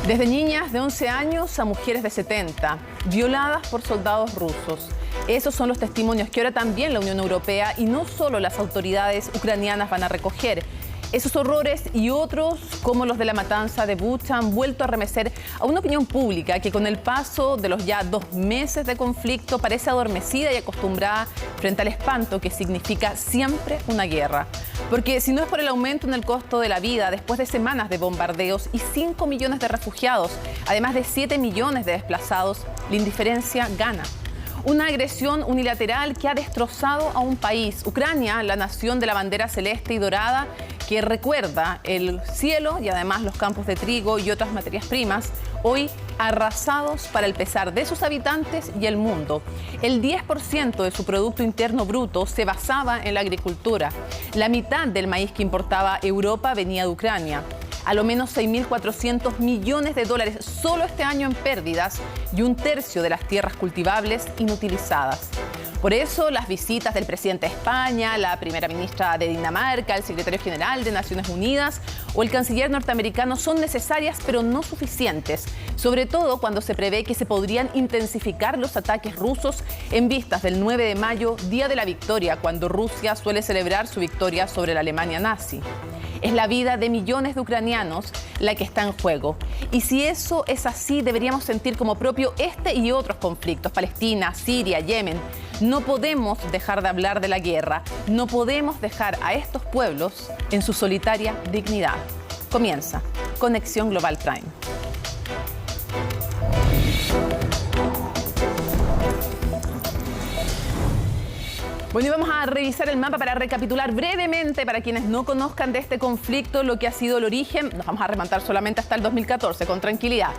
Desde niñas de 11 años a mujeres de 70, violadas por soldados rusos. Esos son los testimonios que ahora también la Unión Europea y no solo las autoridades ucranianas van a recoger. Esos horrores y otros, como los de la matanza de Bucha, han vuelto a remecer a una opinión pública que con el paso de los ya 2 meses de conflicto parece adormecida y acostumbrada frente al espanto que significa siempre una guerra. Porque si no es por el aumento en el costo de la vida, después de semanas de bombardeos y 5 millones de refugiados, además de 7 millones de desplazados, la indiferencia gana. Una agresión unilateral que ha destrozado a un país, Ucrania, la nación de la bandera celeste y dorada, que recuerda el cielo y además los campos de trigo y otras materias primas, hoy arrasados para el pesar de sus habitantes y el mundo. El 10% de su Producto Interno Bruto se basaba en la agricultura. La mitad del maíz que importaba Europa venía de Ucrania. A lo menos 6.400 millones de dólares solo este año en pérdidas y 1/3 de las tierras cultivables inutilizadas. Por eso las visitas del presidente de España, la primera ministra de Dinamarca, el secretario general de Naciones Unidas o el canciller norteamericano son necesarias pero no suficientes, sobre todo cuando se prevé que se podrían intensificar los ataques rusos en vistas del 9 de mayo, Día de la Victoria, cuando Rusia suele celebrar su victoria sobre la Alemania nazi. Es la vida de millones de ucranianos la que está en juego. Y si eso es así, deberíamos sentir como propio este y otros conflictos, Palestina, Siria, Yemen. No podemos dejar de hablar de la guerra, no podemos dejar a estos pueblos en su solitaria dignidad. Comienza Conexión Global Prime. Bueno, y vamos a revisar el mapa para recapitular brevemente, para quienes no conozcan de este conflicto, lo que ha sido el origen. Nos vamos a remontar solamente hasta el 2014, con tranquilidad.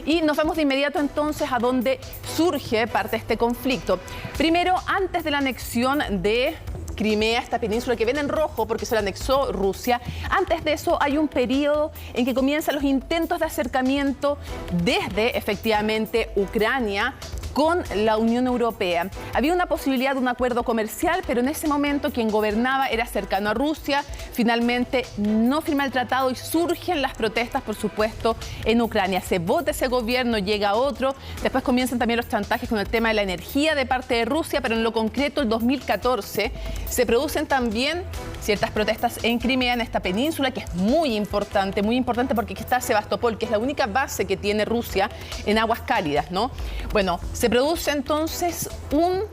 Y nos vamos de inmediato entonces a donde surge parte de este conflicto. Primero, antes de la anexión de Crimea, esta península que ven en rojo porque se la anexó Rusia. Antes de eso hay un periodo en que comienzan los intentos de acercamiento desde efectivamente Ucrania con la Unión Europea. Había una posibilidad de un acuerdo comercial, pero en ese momento quien gobernaba era cercano a Rusia. Finalmente no firma el tratado y surgen las protestas, por supuesto, en Ucrania. Se vota ese gobierno, llega otro. Después comienzan también los chantajes con el tema de la energía de parte de Rusia, pero en lo concreto, el 2014 se producen también ciertas protestas en Crimea, en esta península, que es muy importante porque aquí está Sebastopol, que es la única base que tiene Rusia en aguas cálidas, ¿no? Bueno, se produce entonces un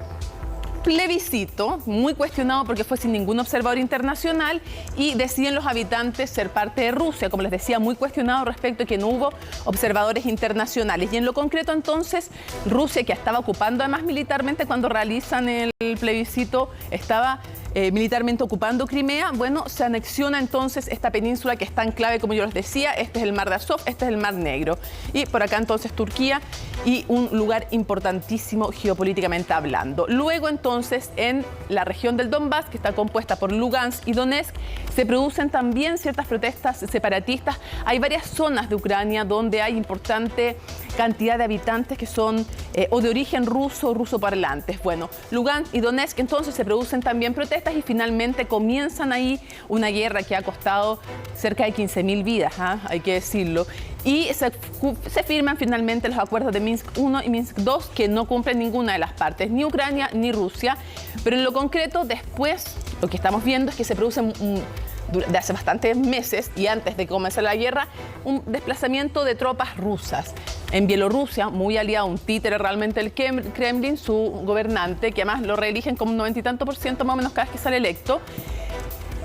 plebiscito muy cuestionado porque fue sin ningún observador internacional y deciden los habitantes ser parte de Rusia, como les decía, muy cuestionado respecto a que no hubo observadores internacionales. Y en lo concreto entonces, Rusia, que estaba ocupando además militarmente cuando realizan el plebiscito, estaba militarmente ocupando Crimea, bueno, se anexiona entonces esta península que es tan clave, como yo les decía. Este es el Mar de Azov, este es el Mar Negro. Y por acá entonces Turquía, y un lugar importantísimo geopolíticamente hablando. Luego entonces en la región del Donbass, que está compuesta por Lugansk y Donetsk, se producen también ciertas protestas separatistas. Hay varias zonas de Ucrania donde hay importante cantidad de habitantes que son o de origen ruso o rusoparlantes. Bueno, Lugansk y Donetsk entonces se producen también protestas y finalmente comienzan ahí una guerra que ha costado cerca de 15.000 vidas, hay que decirlo. Y se firman finalmente los acuerdos de Minsk I y Minsk II, que no cumplen ninguna de las partes, ni Ucrania ni Rusia. Pero en lo concreto, después, lo que estamos viendo es que se produce de hace bastantes meses y antes de comenzar la guerra, un desplazamiento de tropas rusas. En Bielorrusia, muy aliado, un títere realmente el Kremlin, su gobernante, que además lo reeligen como un 90 y tanto % más o menos cada vez que sale electo.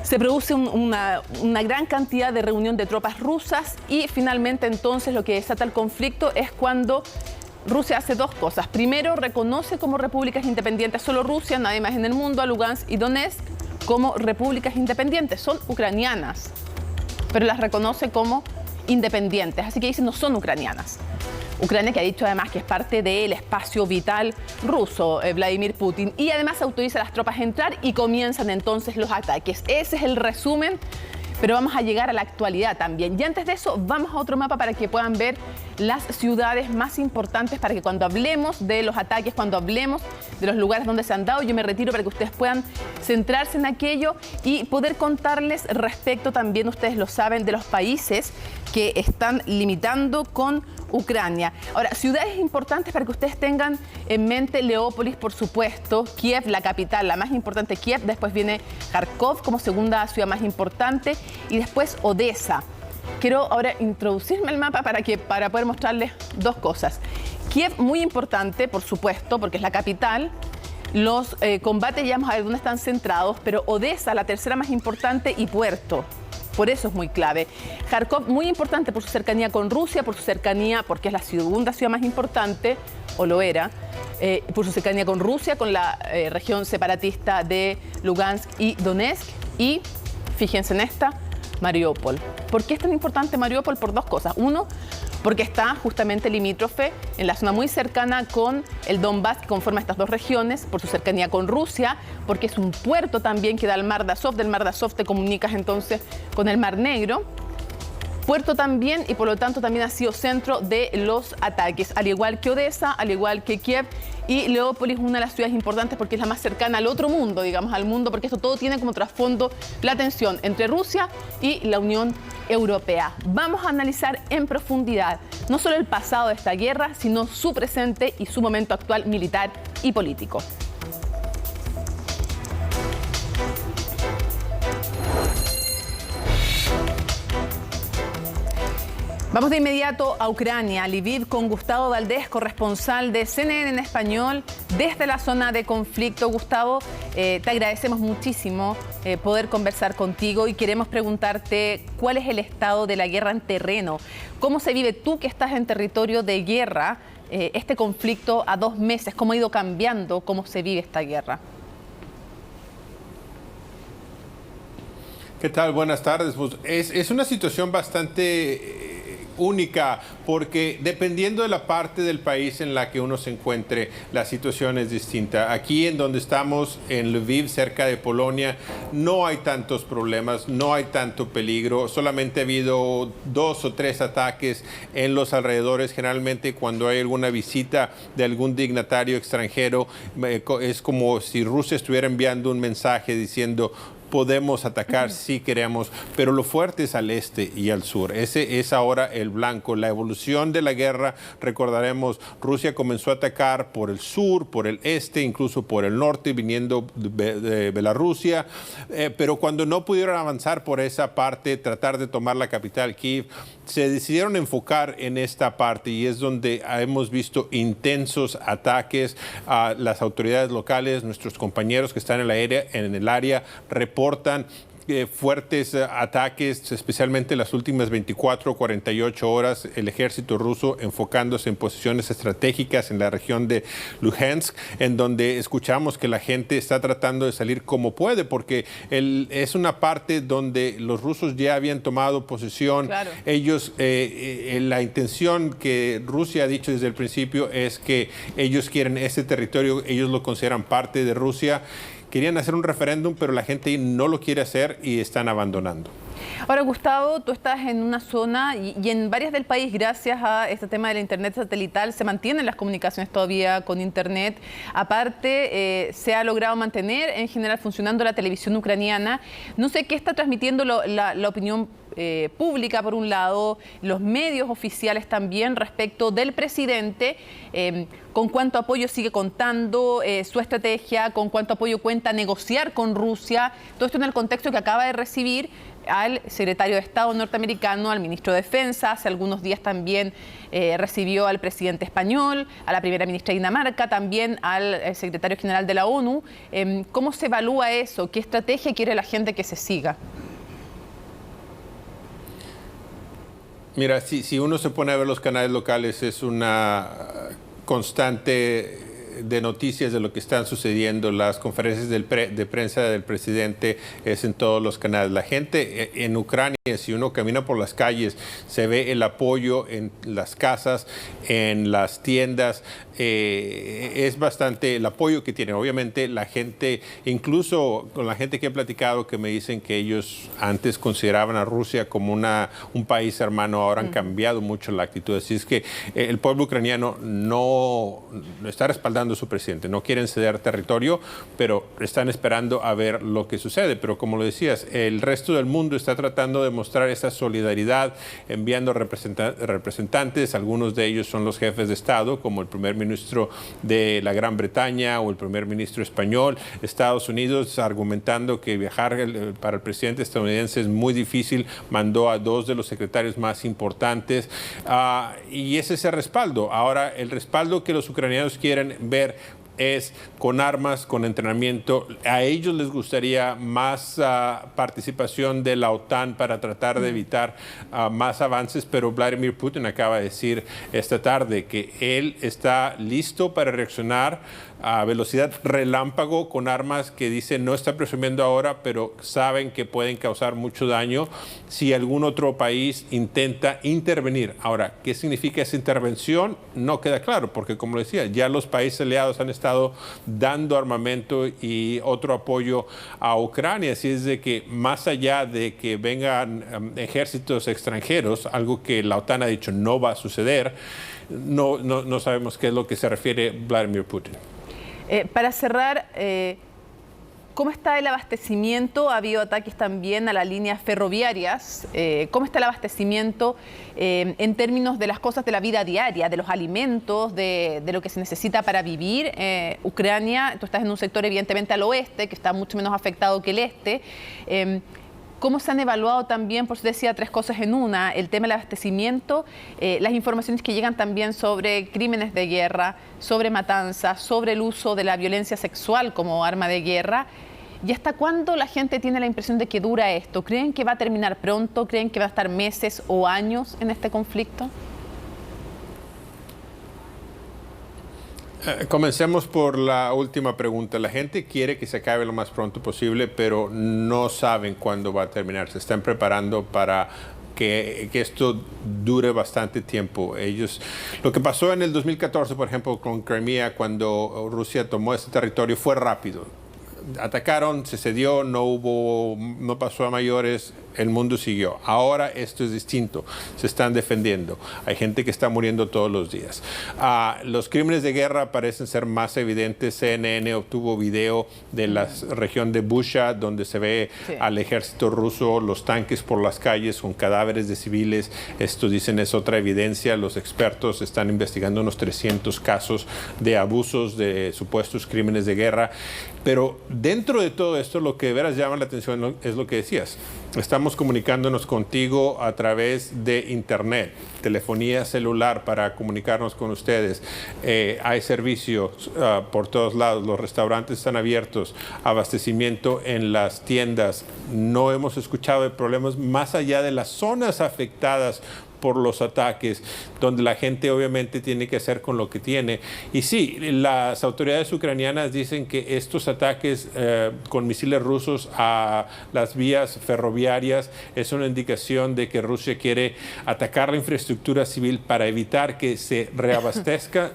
Se produce una gran cantidad de reunión de tropas rusas y finalmente entonces lo que desata el conflicto es cuando Rusia hace 2 cosas. Primero, reconoce como repúblicas independientes solo Rusia, nadie más en el mundo, a Lugansk y Donetsk como repúblicas independientes. Son ucranianas, pero las reconoce como independientes. Así que dicen no son ucranianas. Ucrania, que ha dicho además que es parte del espacio vital ruso, Vladimir Putin, y además autoriza a las tropas a entrar y comienzan entonces los ataques. Ese es el resumen, pero vamos a llegar a la actualidad también. Y antes de eso, vamos a otro mapa para que puedan ver las ciudades más importantes para que cuando hablemos de los ataques, cuando hablemos de los lugares donde se han dado, yo me retiro para que ustedes puedan centrarse en aquello y poder contarles respecto también, ustedes lo saben, de los países que están limitando con Ucrania. Ahora, ciudades importantes para que ustedes tengan en mente: Leópolis, por supuesto, Kiev, la capital, la más importante, Kiev, después viene Kharkov como segunda ciudad más importante y después Odessa. Quiero ahora introducirme al mapa para poder mostrarles dos cosas. Kiev, muy importante, por supuesto, porque es la capital. Los combates ya vamos a ver dónde están centrados, pero Odessa, la tercera más importante, y puerto. Por eso es muy clave. Kharkov, muy importante por su cercanía con Rusia, por su cercanía, porque es la segunda ciudad más importante, o lo era, por su cercanía con Rusia, con la región separatista de Lugansk y Donetsk. Y, fíjense en esta, Mariupol. ¿Por qué es tan importante Mariupol? Por dos cosas. Uno, porque está justamente limítrofe en la zona muy cercana con el Donbass, que conforma estas dos regiones, por su cercanía con Rusia, porque es un puerto también que da al Mar de Azov. Del Mar de Azov te comunicas entonces con el Mar Negro. Puerto también, y por lo tanto también ha sido centro de los ataques, al igual que Odessa, al igual que Kiev. Y Leópolis, una de las ciudades importantes porque es la más cercana al otro mundo, digamos, al mundo, porque esto todo tiene como trasfondo la tensión entre Rusia y la Unión Europea. Vamos a analizar en profundidad no solo el pasado de esta guerra, sino su presente y su momento actual militar y político. Vamos de inmediato a Ucrania, a Lviv, con Gustavo Valdés, corresponsal de CNN en español desde la zona de conflicto. Gustavo, te agradecemos muchísimo poder conversar contigo y queremos preguntarte cuál es el estado de la guerra en terreno. ¿Cómo se vive tú que estás en territorio de guerra, este conflicto a 2 meses? ¿Cómo ha ido cambiando? ¿Cómo se vive esta guerra? ¿Qué tal? Buenas tardes. Pues es una situación bastante única, porque dependiendo de la parte del país en la que uno se encuentre, la situación es distinta. Aquí en donde estamos, en Lviv, cerca de Polonia, no hay tantos problemas, no hay tanto peligro. Solamente ha habido 2 o 3 ataques en los alrededores. Generalmente cuando hay alguna visita de algún dignatario extranjero, es como si Rusia estuviera enviando un mensaje diciendo: podemos atacar si queremos, pero lo fuerte es al este y al sur. Ese es ahora el blanco. La evolución de la guerra, recordaremos, Rusia comenzó a atacar por el sur, por el este, incluso por el norte, viniendo de Bielorrusia, pero cuando no pudieron avanzar por esa parte, tratar de tomar la capital, Kiev, se decidieron enfocar en esta parte y es donde hemos visto intensos ataques a las autoridades locales. Nuestros compañeros que están en el área reportan fuertes ataques, especialmente en las últimas 24 o 48 horas, el ejército ruso enfocándose en posiciones estratégicas en la región de Luhansk, en donde escuchamos que la gente está tratando de salir como puede, porque es una parte donde los rusos ya habían tomado posesión. Claro. Ellos, la intención que Rusia ha dicho desde el principio es que ellos quieren ese territorio, ellos lo consideran parte de Rusia. Querían hacer un referéndum, pero la gente no lo quiere hacer y están abandonando. Ahora, Gustavo, tú estás en una zona y en varias del país, gracias a este tema de la internet satelital, se mantienen las comunicaciones todavía con internet. Aparte, se ha logrado mantener en general funcionando la televisión ucraniana. No sé qué está transmitiendo la opinión pública, por un lado, los medios oficiales también respecto del presidente, con cuánto apoyo sigue contando su estrategia, con cuánto apoyo cuenta negociar con Rusia. Todo esto en el contexto que acaba de recibir al secretario de Estado norteamericano, al ministro de Defensa. Hace algunos días también recibió al presidente español, a la primera ministra de Dinamarca, también al secretario general de la ONU. ¿Cómo se evalúa eso? ¿Qué estrategia quiere la gente que se siga? Mira, si uno se pone a ver los canales locales, es una constante de noticias de lo que están sucediendo. Las conferencias de prensa del presidente es en todos los canales. La gente en Ucrania, si uno camina por las calles, se ve el apoyo en las casas, en las tiendas. Es bastante el apoyo que tienen. Obviamente la gente, incluso con la gente que he platicado, que me dicen que ellos antes consideraban a Rusia como un país hermano, ahora han cambiado mucho la actitud. Así es que el pueblo ucraniano no está respaldando a su presidente. No quieren ceder territorio, pero están esperando a ver lo que sucede. Pero como lo decías, el resto del mundo está tratando de mostrar esa solidaridad, enviando representantes. Algunos de ellos son los jefes de Estado, como el primer ministro de la Gran Bretaña o el primer ministro español. Estados Unidos, argumentando que viajar para el presidente estadounidense es muy difícil, mandó a 2 de los secretarios más importantes, y es ese respaldo. Ahora, el respaldo que los ucranianos quieren ver es con armas, con entrenamiento. A ellos les gustaría más participación de la OTAN para tratar de evitar más avances, pero Vladimir Putin acaba de decir esta tarde que él está listo para reaccionar a velocidad relámpago con armas que dice no está presumiendo ahora, pero saben que pueden causar mucho daño si algún otro país intenta intervenir. Ahora, ¿qué significa esa intervención? No queda claro, porque como decía, ya los países aliados han estado dando armamento y otro apoyo a Ucrania. Así es de que más allá de que vengan ejércitos extranjeros, algo que la OTAN ha dicho no va a suceder, no sabemos qué es lo que se refiere Vladimir Putin. Para cerrar, ¿cómo está el abastecimiento? Ha habido ataques también a las líneas ferroviarias. ¿Cómo está el abastecimiento en términos de las cosas de la vida diaria, de los alimentos, de lo que se necesita para vivir? Ucrania, tú estás en un sector evidentemente al oeste, que está mucho menos afectado que el este. ¿Cómo se han evaluado también, por eso decía 3 cosas en una, el tema del abastecimiento, las informaciones que llegan también sobre crímenes de guerra, sobre matanzas, sobre el uso de la violencia sexual como arma de guerra? ¿Y hasta cuándo la gente tiene la impresión de que dura esto? ¿Creen que va a terminar pronto? ¿Creen que va a estar meses o años en este conflicto? Comencemos por la última pregunta. La gente quiere que se acabe lo más pronto posible, pero no saben cuándo va a terminar. Se están preparando para que esto dure bastante tiempo. Lo que pasó en el 2014, por ejemplo, con Crimea, cuando Rusia tomó ese territorio, fue rápido. Atacaron, se cedió, no pasó a mayores, el mundo siguió. Ahora esto es distinto, se están defendiendo. Hay gente que está muriendo todos los días. Los crímenes de guerra parecen ser más evidentes. CNN obtuvo video de la región de Busha, donde se ve al ejército ruso, los tanques por las calles con cadáveres de civiles. Esto, dicen, es otra evidencia. Los expertos están investigando unos 300 casos de abusos, de supuestos crímenes de guerra. Pero dentro de todo esto, lo que de veras llama la atención es lo que decías. Estamos comunicándonos contigo a través de Internet, telefonía celular para comunicarnos con ustedes. Hay servicios por todos lados, los restaurantes están abiertos, abastecimiento en las tiendas. No hemos escuchado de problemas más allá de las zonas afectadas por los ataques, donde la gente obviamente tiene que hacer con lo que tiene. Y sí, las autoridades ucranianas dicen que estos ataques con misiles rusos a las vías ferroviarias es una indicación de que Rusia quiere atacar la infraestructura civil para evitar que se reabastezcan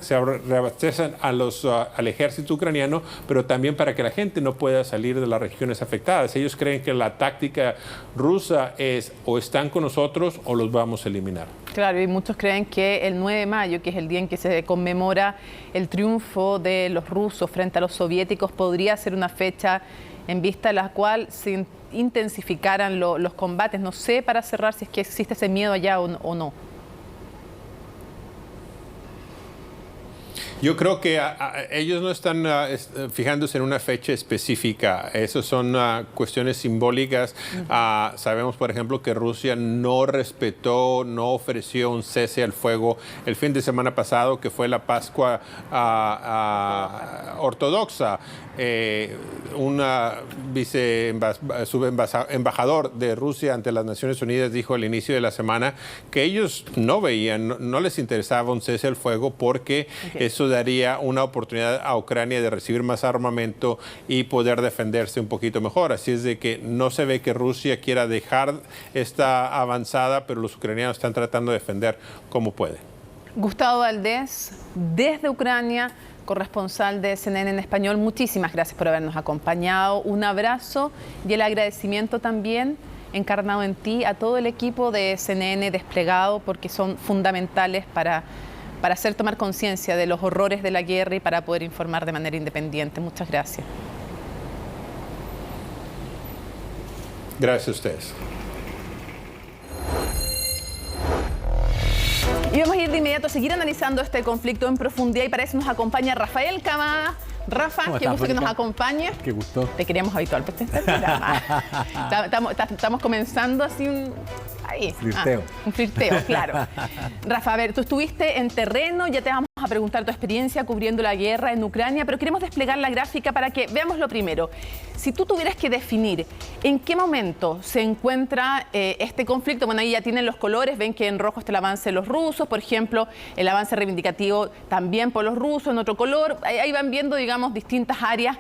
al ejército ucraniano, pero también para que la gente no pueda salir de las regiones afectadas. Ellos creen que la táctica rusa es o están con nosotros o los vamos a eliminar. Claro, y muchos creen que el 9 de mayo, que es el día en que se conmemora el triunfo de los rusos frente a los soviéticos, podría ser una fecha en vista de la cual se intensificaran los combates. No sé, para cerrar, si es que existe ese miedo allá o no. Yo creo que ellos no están fijándose en una fecha específica. Esas son cuestiones simbólicas. Sabemos, por ejemplo, que Rusia no respetó, no ofreció un cese al fuego el fin de semana pasado, que fue la Pascua ortodoxa. Un subembajador de Rusia ante las Naciones Unidas dijo al inicio de la semana que ellos no veían, no les interesaba un cese al fuego porque eso daría una oportunidad a Ucrania de recibir más armamento y poder defenderse un poquito mejor. Así es de que no se ve que Rusia quiera dejar esta avanzada, pero los ucranianos están tratando de defender como pueden. Gustavo Valdés, desde Ucrania, corresponsal de CNN en español, muchísimas gracias por habernos acompañado. Un abrazo y el agradecimiento también encarnado en ti a todo el equipo de CNN desplegado, porque son fundamentales para hacer tomar conciencia de los horrores de la guerra y para poder informar de manera independiente. Muchas gracias. Gracias a ustedes. Y vamos a ir de inmediato a seguir analizando este conflicto en profundidad y para eso nos acompaña Rafael Camada. Rafa, qué gusto que nos acompañe. Qué gusto. Te queríamos habitual para este programa. Estamos comenzando así ahí. Flirteo. Un flirteo, claro. Rafa, a ver, tú estuviste en terreno, ya te vamos a preguntar tu experiencia cubriendo la guerra en Ucrania, pero queremos desplegar la gráfica para que veamos lo primero. Si tú tuvieras que definir en qué momento se encuentra este conflicto, bueno, ahí ya tienen los colores, ven que en rojo está el avance de los rusos, por ejemplo, el avance reivindicativo también por los rusos, en otro color, ahí van viendo, digamos, distintas áreas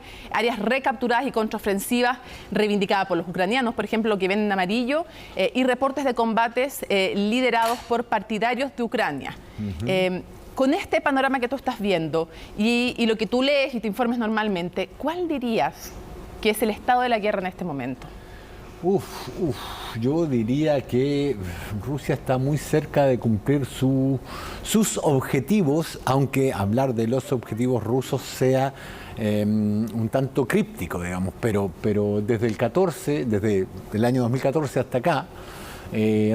recapturadas y contraofensivas reivindicadas por los ucranianos, por ejemplo, lo que ven en amarillo, y reportes de combates liderados por partidarios de Ucrania. Con este panorama que tú estás viendo y lo que tú lees y te informes normalmente, ¿cuál dirías que es el estado de la guerra en este momento? Yo diría que Rusia está muy cerca de cumplir sus objetivos, aunque hablar de los objetivos rusos sea un tanto críptico, digamos, pero desde el año 2014 hasta acá,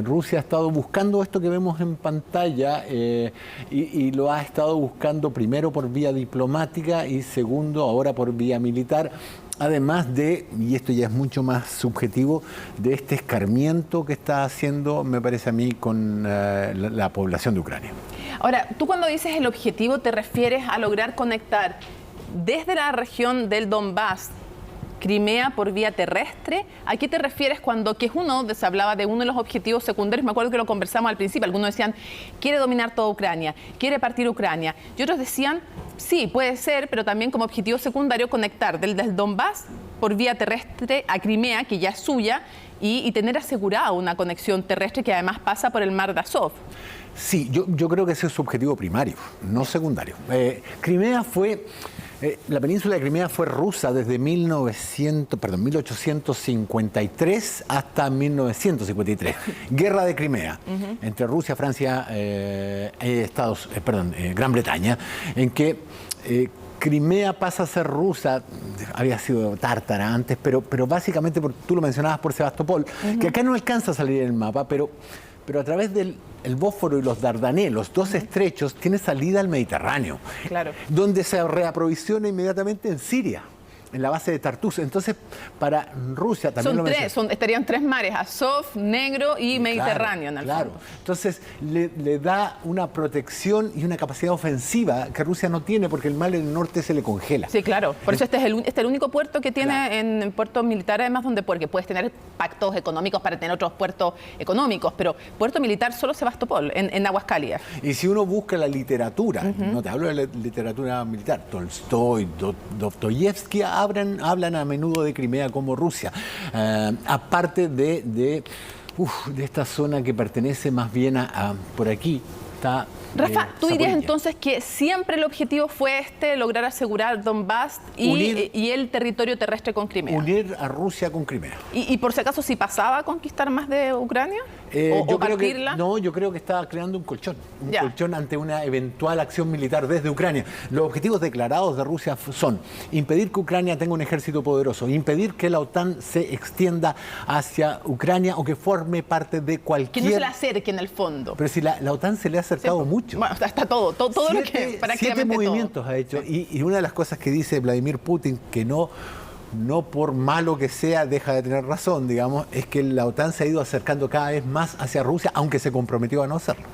Rusia ha estado buscando esto que vemos en pantalla y lo ha estado buscando primero por vía diplomática y segundo ahora por vía militar, además de, y esto ya es mucho más subjetivo, de este escarmiento que está haciendo, me parece a mí, con la población de Ucrania. Ahora, tú cuando dices el objetivo te refieres a lograr conectar desde la región del Donbass, Crimea por vía terrestre. ¿A qué te refieres cuando, que es se hablaba de uno de los objetivos secundarios? Me acuerdo que lo conversamos al principio. Algunos decían, quiere dominar toda Ucrania, quiere partir Ucrania. Y otros decían, sí, puede ser, pero también como objetivo secundario conectar desde el Donbass por vía terrestre a Crimea, que ya es suya, y tener asegurada una conexión terrestre que además pasa por el mar de Azov. Sí, yo creo que ese es su objetivo primario, no secundario. Crimea fue... la península de Crimea fue rusa desde 1853 hasta 1953. Guerra de Crimea entre Rusia, Francia, Gran Bretaña, en que Crimea pasa a ser rusa, había sido tártara antes, pero básicamente, tú lo mencionabas por Sebastopol, que acá no alcanza a salir en el mapa, pero a través del Bósforo y los Dardanelos, dos estrechos, tiene salida al Mediterráneo, claro, donde se reaprovisiona inmediatamente en Siria, en la base de Tartus. Entonces, para Rusia también estarían tres mares, Azov, Negro y Mediterráneo, en el fondo. Entonces, le da una protección y una capacidad ofensiva que Rusia no tiene, porque el mar en el norte se le congela. Sí, claro. Por eso este es el único puerto que tiene en puertos militares, además, porque puedes tener pactos económicos para tener otros puertos económicos, pero puerto militar solo Sebastopol, en aguas cálidas. Y si uno busca la literatura, no te hablo de la literatura militar, Tolstoy, Dostoyevsky hablan a menudo de Crimea como Rusia, aparte de esta zona que pertenece más bien a por aquí está. Rafa, ¿tú dirías entonces que siempre el objetivo fue lograr asegurar Donbass y el territorio terrestre con Crimea? Unir a Rusia con Crimea. ¿Y por si acaso si pasaba a conquistar más de Ucrania? Yo creo que estaba creando un colchón ante una eventual acción militar desde Ucrania. Los objetivos declarados de Rusia son impedir que Ucrania tenga un ejército poderoso, impedir que la OTAN se extienda hacia Ucrania o que forme parte de cualquier... Que no se le acerque en el fondo. Pero si la OTAN se le ha acercado mucho. Bueno, está todo lo que prácticamente 7 movimientos ha hecho. Y una de las cosas que dice Vladimir Putin, que no por malo que sea deja de tener razón, digamos, es que la OTAN se ha ido acercando cada vez más hacia Rusia, aunque se comprometió a no hacerlo.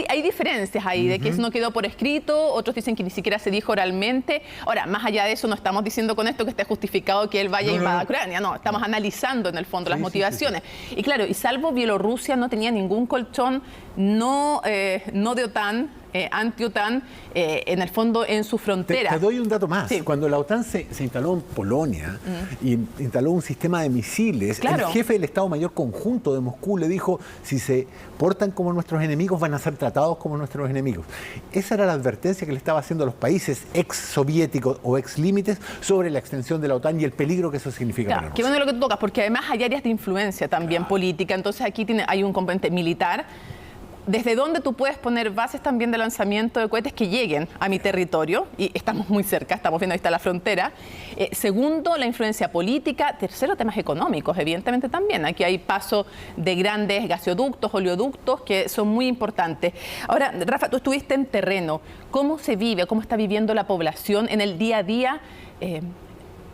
Hay diferencias ahí, de que eso no quedó por escrito, otros dicen que ni siquiera se dijo oralmente. Ahora, más allá de eso, no estamos diciendo con esto que esté justificado que él vaya a invadir a Ucrania, no, estamos analizando en el fondo las motivaciones. Y claro, y salvo Bielorrusia no tenía ningún colchón, no de OTAN, anti-OTAN, en el fondo, en su frontera. Te doy un dato más. Sí. Cuando la OTAN se instaló en Polonia y instaló un sistema de misiles, Claro. el jefe del Estado Mayor Conjunto de Moscú le dijo, si se portan como nuestros enemigos, van a ser tratados como nuestros enemigos. Esa era la advertencia que le estaba haciendo a los países ex-soviéticos o ex-límites sobre la extensión de la OTAN y el peligro que eso significa Claro, para qué Rusia. bueno lo que tú tocas, porque además hay áreas de influencia también política, entonces aquí hay un componente militar, desde donde tú puedes poner bases también de lanzamiento de cohetes que lleguen a mi territorio, y estamos muy cerca, estamos viendo ahí está la frontera. Segundo, la influencia política. Tercero, temas económicos, evidentemente también. Aquí hay paso de grandes gasoductos, oleoductos, que son muy importantes. Ahora, Rafa, tú estuviste en terreno. ¿Cómo se vive, cómo está viviendo la población en el día a día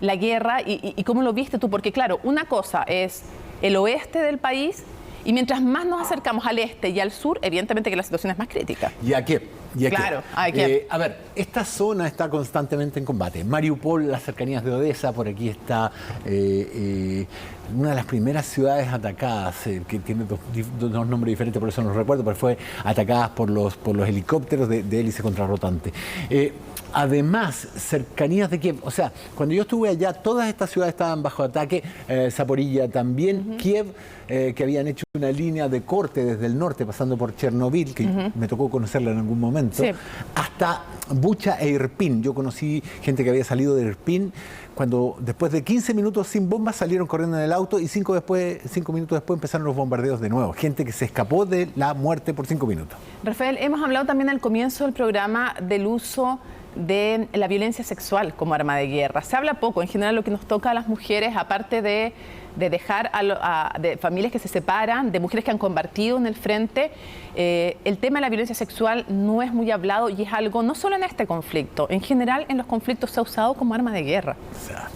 la guerra y cómo lo viste tú? Porque claro, una cosa es el oeste del país, y mientras más nos acercamos al este y al sur, evidentemente que la situación es más crítica. ¿Y a qué? Claro, ¿a qué? A ver, esta zona está constantemente en combate. Mariupol, las cercanías de Odessa, por aquí está una de las primeras ciudades atacadas, que tiene dos nombres diferentes, por eso no los recuerdo, pero fue atacada por los helicópteros de hélice contrarrotante. Además, cercanías de Kiev, o sea, cuando yo estuve allá, todas estas ciudades estaban bajo ataque, Zaporilla también, Kiev, que habían hecho una línea de corte desde el norte, pasando por Chernobyl, que me tocó conocerla en algún momento, sí, hasta Bucha e Irpin. Yo conocí gente que había salido de Irpin, cuando después de 15 minutos sin bombas salieron corriendo en el auto y 5 minutos después empezaron los bombardeos de nuevo. Gente que se escapó de la muerte por 5 minutos. Rafael, hemos hablado también al comienzo del programa del uso de la violencia sexual como arma de guerra. Se habla poco, en general lo que nos toca a las mujeres, aparte de dejar de familias que se separan, de mujeres que han combatido en el frente, el tema de la violencia sexual no es muy hablado y es algo, no solo en este conflicto, en general en los conflictos se ha usado como arma de guerra. O sea,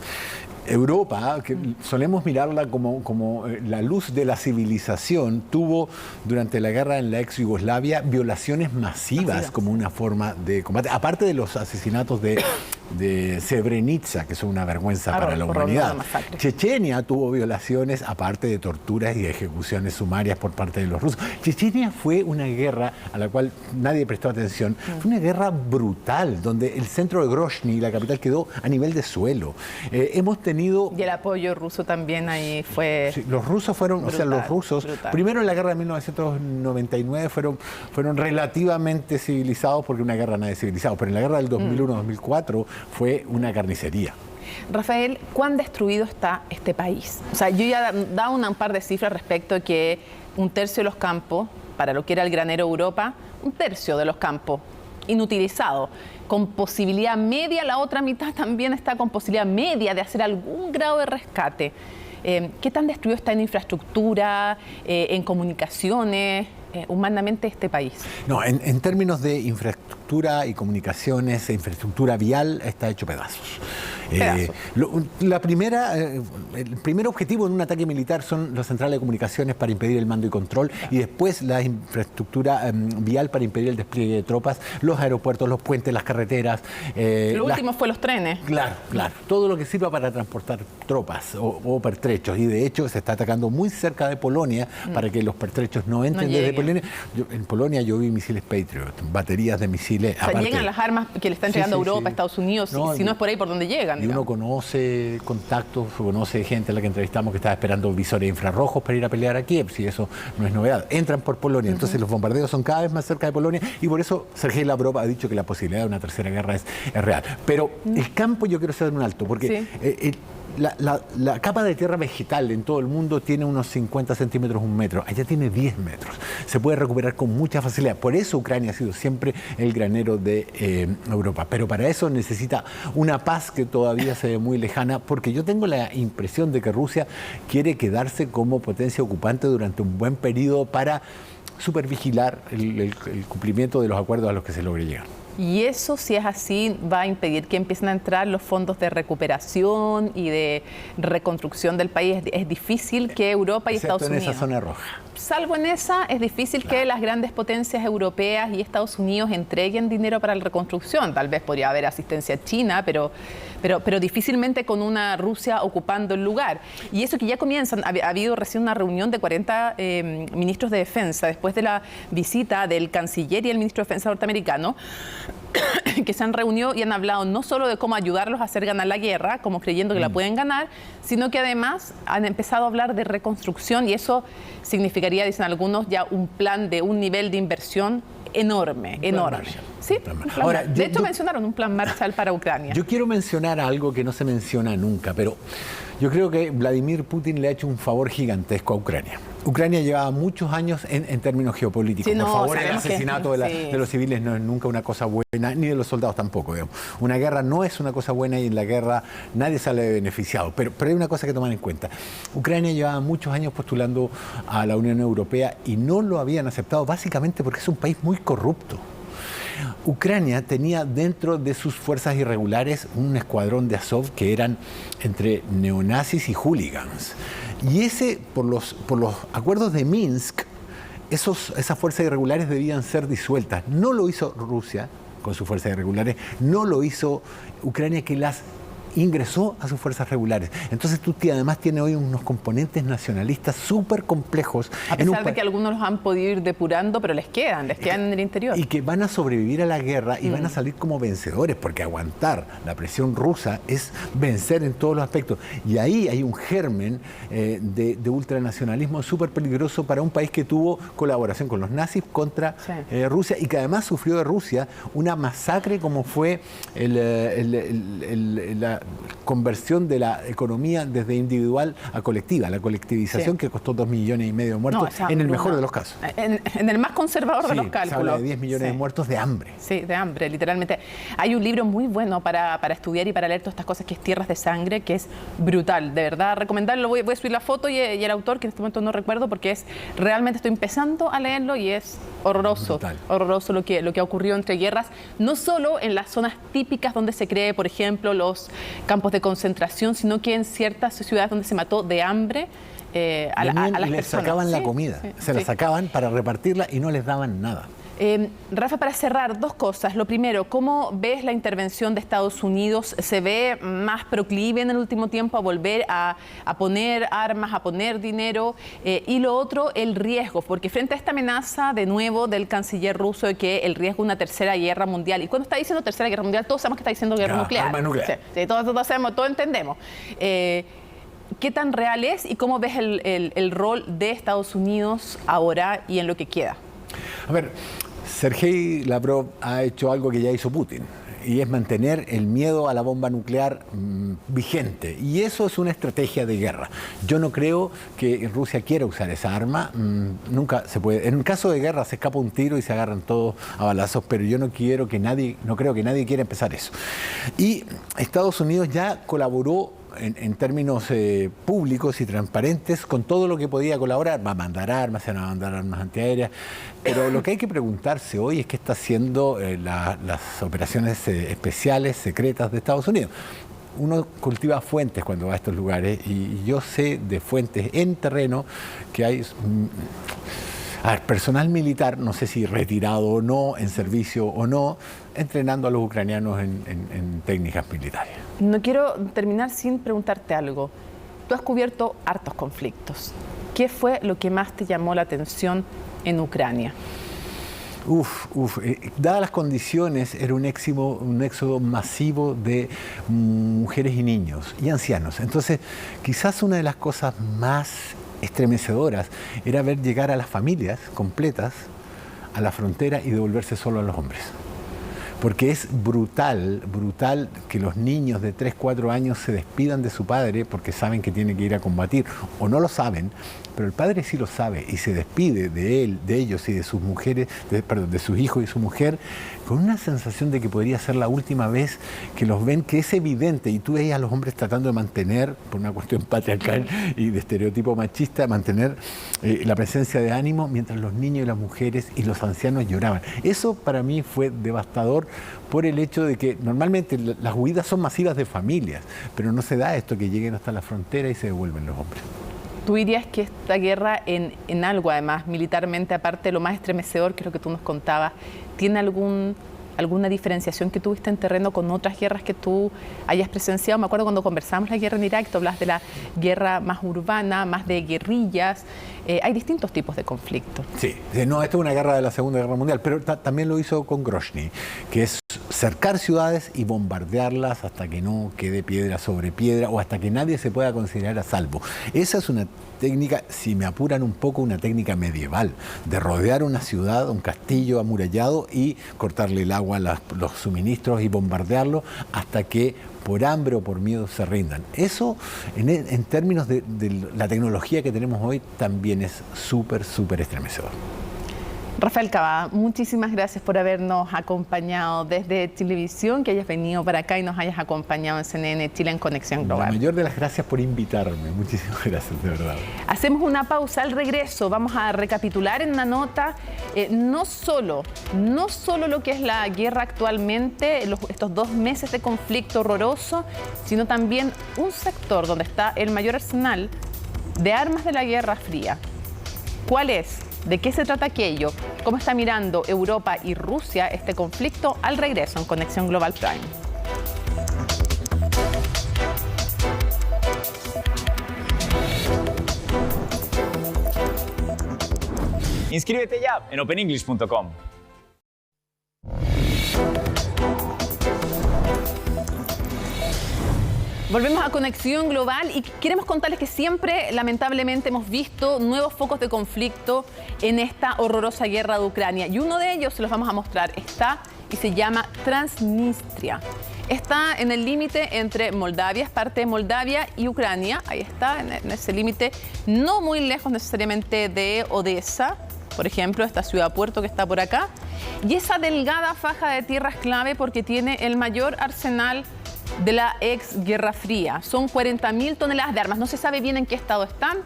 Europa, que solemos mirarla como la luz de la civilización, tuvo durante la guerra en la ex Yugoslavia violaciones masivas como una forma de combate, aparte de los asesinatos de Srebrenica, que son una vergüenza para la humanidad. Chechenia tuvo violaciones, aparte de torturas y ejecuciones sumarias por parte de los rusos. Chechenia fue una guerra a la cual nadie prestó atención. Fue una guerra brutal, donde el centro de Grozny, la capital, quedó a nivel de suelo. Hemos tenido... Y el apoyo ruso también ahí fue... Sí, los rusos fueron, brutal, o sea, los rusos, primero en la guerra de 1999 fueron relativamente civilizados, porque una guerra nadie civilizado, pero en la guerra del 2001-2004 fue una carnicería. Rafael, ¿cuán destruido está este país? O sea, yo ya he dado un par de cifras respecto a que 1/3 de los campos, para lo que era el granero Europa, 1/3 de los campos inutilizado, con posibilidad media, la otra mitad también está con posibilidad media de hacer algún grado de rescate. ¿Qué tan destruido está en infraestructura, en comunicaciones, humanamente este país? No, en términos de infraestructura y comunicaciones, infraestructura vial está hecho pedazos. El primer objetivo en un ataque militar son las centrales de comunicaciones para impedir el mando y control, y después la infraestructura vial para impedir el despliegue de tropas, los aeropuertos, los puentes, las carreteras. Lo último fue los trenes. Claro. Todo lo que sirva para transportar tropas o pertrechos, y de hecho se está atacando muy cerca de Polonia para que los pertrechos no entren desde Polonia. En Polonia yo vi misiles Patriot, baterías de misiles. O sea, llegan las armas que le está entregando Europa, Estados Unidos, si no es por ahí por donde llegan. Y uno conoce contactos, conoce gente a la que entrevistamos que estaba esperando visores infrarrojos para ir a pelear a Kiev, si eso no es novedad. Entran por Polonia, entonces los bombardeos son cada vez más cerca de Polonia, y por eso Sergei Lavrov ha dicho que la posibilidad de una tercera guerra es real. Pero el campo yo quiero hacer un alto, porque la capa de tierra vegetal en todo el mundo tiene unos 50 centímetros, 1 metro. Allá tiene 10 metros. Se puede recuperar con mucha facilidad. Por eso Ucrania ha sido siempre el granero de Europa. Pero para eso necesita una paz que todavía se ve muy lejana, porque yo tengo la impresión de que Rusia quiere quedarse como potencia ocupante durante un buen periodo para supervigilar el cumplimiento de los acuerdos a los que se logre llegar. Y eso, si es así, va a impedir que empiecen a entrar los fondos de recuperación y de reconstrucción del país. Es difícil que Europa y Estados Unidos... en esa zona roja. salvo en esa, es difícil que las grandes potencias europeas y Estados Unidos entreguen dinero para la reconstrucción. Tal vez podría haber asistencia china, pero difícilmente con una Rusia ocupando el lugar. Y eso que ya comienzan, ha habido recién una reunión de 40 ministros de defensa después de la visita del canciller y el ministro de defensa norteamericano, que se han reunido y han hablado no solo de cómo ayudarlos a hacer ganar la guerra, como creyendo que la pueden ganar, sino que además han empezado a hablar de reconstrucción, y eso significaría, dicen algunos, ya un plan de un nivel de inversión enorme. Sí, ahora, de hecho mencionaron un plan Marshall para Ucrania. Yo quiero mencionar algo que no se menciona nunca, pero yo creo que Vladimir Putin le ha hecho un favor gigantesco a Ucrania. Ucrania llevaba muchos años en términos geopolíticos. Sí, no, por favor, el sabemos que- asesinato de los civiles no es nunca una cosa buena, ni de los soldados tampoco, digamos. Una guerra no es una cosa buena y en la guerra nadie sale beneficiado. Pero hay una cosa que tomar en cuenta. Ucrania llevaba muchos años postulando a la Unión Europea y no lo habían aceptado básicamente porque es un país muy corrupto. Ucrania tenía dentro de sus fuerzas irregulares un escuadrón de Azov que eran entre neonazis y hooligans. Y por los acuerdos de Minsk, esas fuerzas irregulares debían ser disueltas. No lo hizo Rusia con sus fuerzas irregulares, no lo hizo Ucrania, que las ingresó a sus fuerzas regulares. Entonces tú además tienes hoy unos componentes nacionalistas súper complejos. A pesar de que algunos los han podido ir depurando, pero les quedan en el interior. Y que van a sobrevivir a la guerra y van a salir como vencedores, porque aguantar la presión rusa es vencer en todos los aspectos. Y ahí hay un germen de ultranacionalismo súper peligroso para un país que tuvo colaboración con los nazis contra Rusia, y que además sufrió de Rusia una masacre como fue la conversión de la economía desde individual a colectiva, la colectivización que costó 2,5 millones de muertos, en el mejor de los casos. En el más conservador de los cálculos. Se habla de 10 millones de muertos de hambre. Sí, de hambre, literalmente. Hay un libro muy bueno para estudiar y para leer todas estas cosas, que es Tierras de Sangre, que es brutal, de verdad, recomendarlo. Voy a subir la foto y el autor, que en este momento no recuerdo, porque realmente estoy empezando a leerlo y es horroroso. Brutal. Horroroso lo que ha ocurrido entre guerras, no solo en las zonas típicas donde se cree, por ejemplo, los campos de concentración, sino que en ciertas ciudades donde se mató de hambre a las personas. Les sacaban la comida, se la sacaban para repartirla y no les daban nada. Rafa, para cerrar, dos cosas. Lo primero, ¿cómo ves la intervención de Estados Unidos? ¿Se ve más proclive en el último tiempo a volver a poner armas, a poner dinero? Y lo otro, el riesgo, porque frente a esta amenaza, de nuevo, del canciller ruso de que el riesgo de una tercera guerra mundial, y cuando está diciendo tercera guerra mundial, todos sabemos que está diciendo guerra nuclear. Arma nuclear. Sí, todos sabemos, todos entendemos. ¿Qué tan real es y cómo ves el rol de Estados Unidos ahora y en lo que queda? A ver, Sergei Lavrov ha hecho algo que ya hizo Putin, y es mantener el miedo a la bomba nuclear vigente. Y eso es una estrategia de guerra. Yo no creo que Rusia quiera usar esa arma. Nunca se puede. En caso de guerra se escapa un tiro y se agarran todos a balazos, pero yo no creo que nadie quiera empezar eso. Y Estados Unidos ya colaboró en términos públicos y transparentes con todo lo que podía colaborar. Va a mandar armas, se van a mandar armas antiaéreas, pero lo que hay que preguntarse hoy es qué está haciendo las operaciones especiales, secretas de Estados Unidos. Uno cultiva fuentes cuando va a estos lugares, y yo sé de fuentes en terreno que hay personal militar, no sé si retirado o no, en servicio o no, entrenando a los ucranianos en técnicas militares. No quiero terminar sin preguntarte algo. Tú has cubierto hartos conflictos. ¿Qué fue lo que más te llamó la atención en Ucrania? Dadas las condiciones, era un éxodo masivo de mujeres y niños y ancianos. Entonces, quizás una de las cosas más estremecedoras era ver llegar a las familias completas a la frontera y devolverse solo a los hombres. Porque es brutal que los niños de 3, 4 años se despidan de su padre porque saben que tiene que ir a combatir, o no lo saben, pero el padre sí lo sabe y se despide de ellos y de sus mujeres, de sus hijos y su mujer, con una sensación de que podría ser la última vez que los ven, que es evidente, y tú veías a los hombres tratando de mantener, por una cuestión patriarcal y de estereotipo machista, mantener la presencia de ánimo, mientras los niños y las mujeres y los ancianos lloraban. Eso para mí fue devastador, por el hecho de que normalmente las huidas son masivas de familias, pero no se da esto que lleguen hasta la frontera y se devuelven los hombres. ¿Tú dirías que esta guerra en algo, además, militarmente, aparte de lo más estremecedor, que es lo que tú nos contabas, tiene alguna diferenciación que tuviste en terreno con otras guerras que tú hayas presenciado? Me acuerdo cuando conversamos la guerra en Irak, tú hablas de la guerra más urbana, más de guerrillas. Hay distintos tipos de conflictos. Sí, no, esta es una guerra de la Segunda Guerra Mundial, pero también lo hizo con Grozny, que es cercar ciudades y bombardearlas hasta que no quede piedra sobre piedra o hasta que nadie se pueda considerar a salvo. Esa es una técnica, si me apuran un poco, una técnica medieval, de rodear una ciudad, un castillo amurallado y cortarle el agua, los suministros y bombardearlo hasta que por hambre o por miedo se rindan. Eso, en términos de la tecnología que tenemos hoy, también es súper estremecedor. Rafael Cavada, muchísimas gracias por habernos acompañado desde Chilevisión, que hayas venido para acá y nos hayas acompañado en CNN Chile en Conexión Global. La mayor de las gracias por invitarme, muchísimas gracias, de verdad. Hacemos una pausa. Al regreso vamos a recapitular en una nota no solo lo que es la guerra actualmente, estos 2 meses de conflicto horroroso, sino también un sector donde está el mayor arsenal de armas de la Guerra Fría. ¿Cuál es? ¿De qué se trata aquello? ¿Cómo está mirando Europa y Rusia este conflicto? Al regreso en Conexión Global Prime. Inscríbete ya en openenglish.com. Volvemos a Conexión Global y queremos contarles que siempre, lamentablemente, hemos visto nuevos focos de conflicto en esta horrorosa guerra de Ucrania. Y uno de ellos, se los vamos a mostrar, está y se llama Transnistria. Está en el límite entre Moldavia, es parte de Moldavia, y Ucrania. Ahí está, en ese límite, no muy lejos necesariamente de Odessa, por ejemplo, esta ciudad-puerto que está por acá. Y esa delgada faja de tierra es clave porque tiene el mayor arsenal de la ex Guerra Fría. Son 40.000 toneladas de armas. No se sabe bien en qué estado están,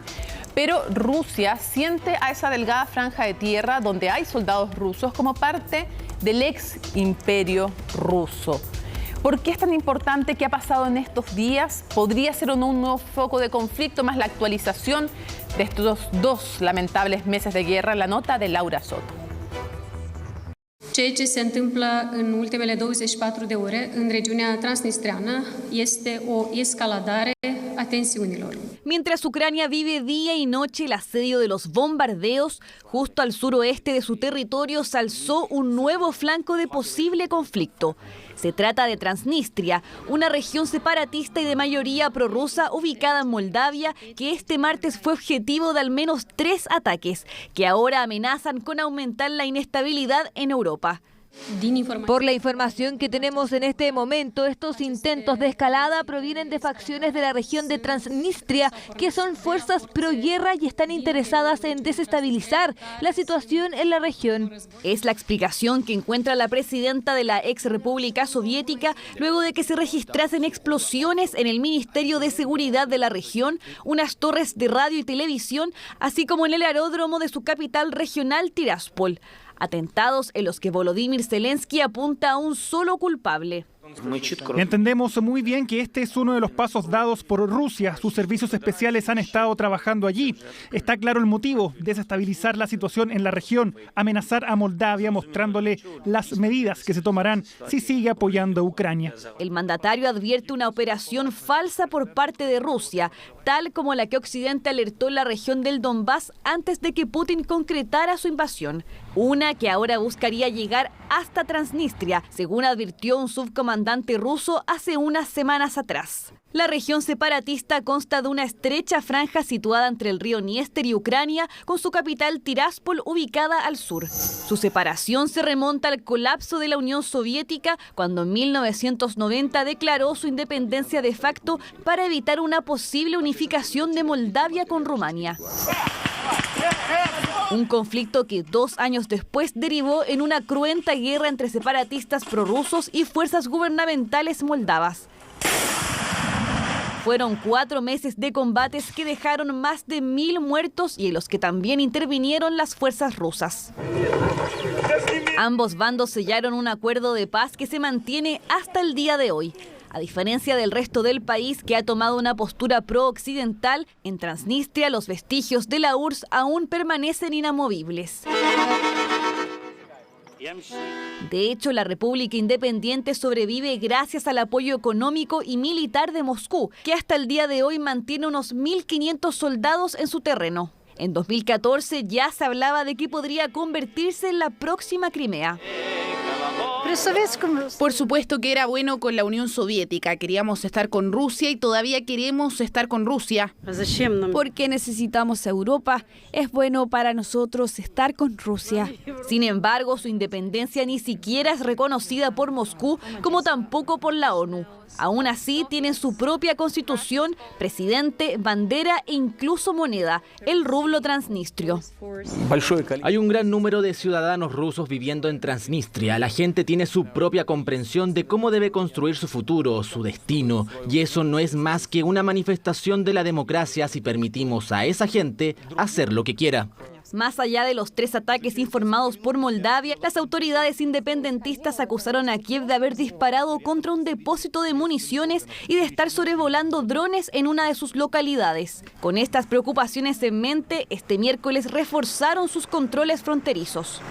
pero Rusia siente a esa delgada franja de tierra donde hay soldados rusos como parte del ex imperio ruso. ¿Por qué es tan importante? ¿Qué ha pasado en estos días? ¿Podría ser o no un nuevo foco de conflicto más la actualización de estos 2 lamentables meses de guerra? La nota de Laura Soto. Ceea ce se întâmplă în ultimele 24 de ore în regiunea transnistreană este o escaladare a tensiunilor. Mientras Ucrania vive día y noche el asedio de los bombardeos, justo al suroeste de su territorio se alzó un nuevo flanco de posible conflicto. Se trata de Transnistria, una región separatista y de mayoría prorrusa ubicada en Moldavia, que este martes fue objetivo de al menos 3 ataques, que ahora amenazan con aumentar la inestabilidad en Europa. Por la información que tenemos en este momento, estos intentos de escalada provienen de facciones de la región de Transnistria, que son fuerzas pro-guerra y están interesadas en desestabilizar la situación en la región. Es la explicación que encuentra la presidenta de la ex república soviética luego de que se registrasen explosiones en el Ministerio de Seguridad de la región, unas torres de radio y televisión, así como en el aeródromo de su capital regional, Tiraspol. Atentados en los que Volodymyr Zelensky apunta a un solo culpable. Entendemos muy bien que este es uno de los pasos dados por Rusia. Sus servicios especiales han estado trabajando allí. Está claro el motivo: desestabilizar la situación en la región, amenazar a Moldavia mostrándole las medidas que se tomarán si sigue apoyando a Ucrania. El mandatario advierte una operación falsa por parte de Rusia, tal como la que Occidente alertó en la región del Donbass antes de que Putin concretara su invasión. Una que ahora buscaría llegar hasta Transnistria, según advirtió un subcomandante ruso hace unas semanas atrás. La región separatista consta de una estrecha franja situada entre el río Dniester y Ucrania, con su capital Tiraspol ubicada al sur. Su separación se remonta al colapso de la Unión Soviética, cuando en 1990 declaró su independencia de facto para evitar una posible unificación de Moldavia con Rumania. Un conflicto que 2 años después derivó en una cruenta guerra entre separatistas prorrusos y fuerzas gubernamentales moldavas. Fueron 4 meses de combates que dejaron más de 1000 muertos y en los que también intervinieron las fuerzas rusas. Ambos bandos sellaron un acuerdo de paz que se mantiene hasta el día de hoy. A diferencia del resto del país, que ha tomado una postura pro-occidental, en Transnistria los vestigios de la URSS aún permanecen inamovibles. De hecho, la República Independiente sobrevive gracias al apoyo económico y militar de Moscú, que hasta el día de hoy mantiene unos 1.500 soldados en su terreno. En 2014 ya se hablaba de que podría convertirse en la próxima Crimea. Por supuesto que era bueno con la Unión Soviética, queríamos estar con Rusia y todavía queremos estar con Rusia. Porque necesitamos a Europa, es bueno para nosotros estar con Rusia. Sin embargo, su independencia ni siquiera es reconocida por Moscú, como tampoco por la ONU. Aún así, tienen su propia constitución, presidente, bandera e incluso moneda, el rublo transnistrio. Hay un gran número de ciudadanos rusos viviendo en Transnistria. La gente tiene su propia comprensión de cómo debe construir su futuro, su destino. Y eso no es más que una manifestación de la democracia si permitimos a esa gente hacer lo que quiera. Más allá de los 3 ataques informados por Moldavia, las autoridades independentistas acusaron a Kiev de haber disparado contra un depósito de municiones y de estar sobrevolando drones en una de sus localidades. Con estas preocupaciones en mente, este miércoles reforzaron sus controles fronterizos.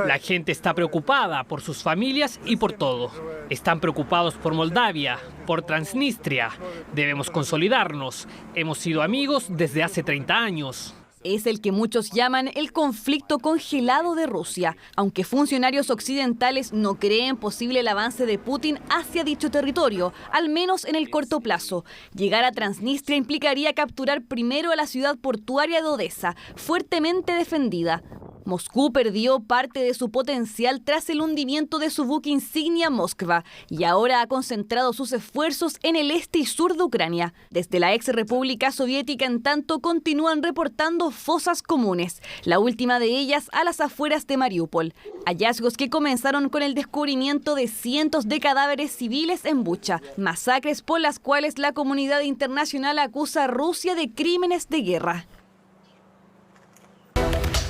La gente está preocupada por sus familias y por todo. Están preocupados por Moldavia, por Transnistria. Debemos consolidarnos. Hemos sido amigos desde hace 30 años. Es el que muchos llaman el conflicto congelado de Rusia, aunque funcionarios occidentales no creen posible el avance de Putin hacia dicho territorio, al menos en el corto plazo. Llegar a Transnistria implicaría capturar primero a la ciudad portuaria de Odessa, fuertemente defendida. Moscú perdió parte de su potencial tras el hundimiento de su buque insignia Moskva y ahora ha concentrado sus esfuerzos en el este y sur de Ucrania. Desde la ex República Soviética, en tanto, continúan reportando fosas comunes, la última de ellas a las afueras de Mariupol. Hallazgos que comenzaron con el descubrimiento de cientos de cadáveres civiles en Bucha, masacres por las cuales la comunidad internacional acusa a Rusia de crímenes de guerra.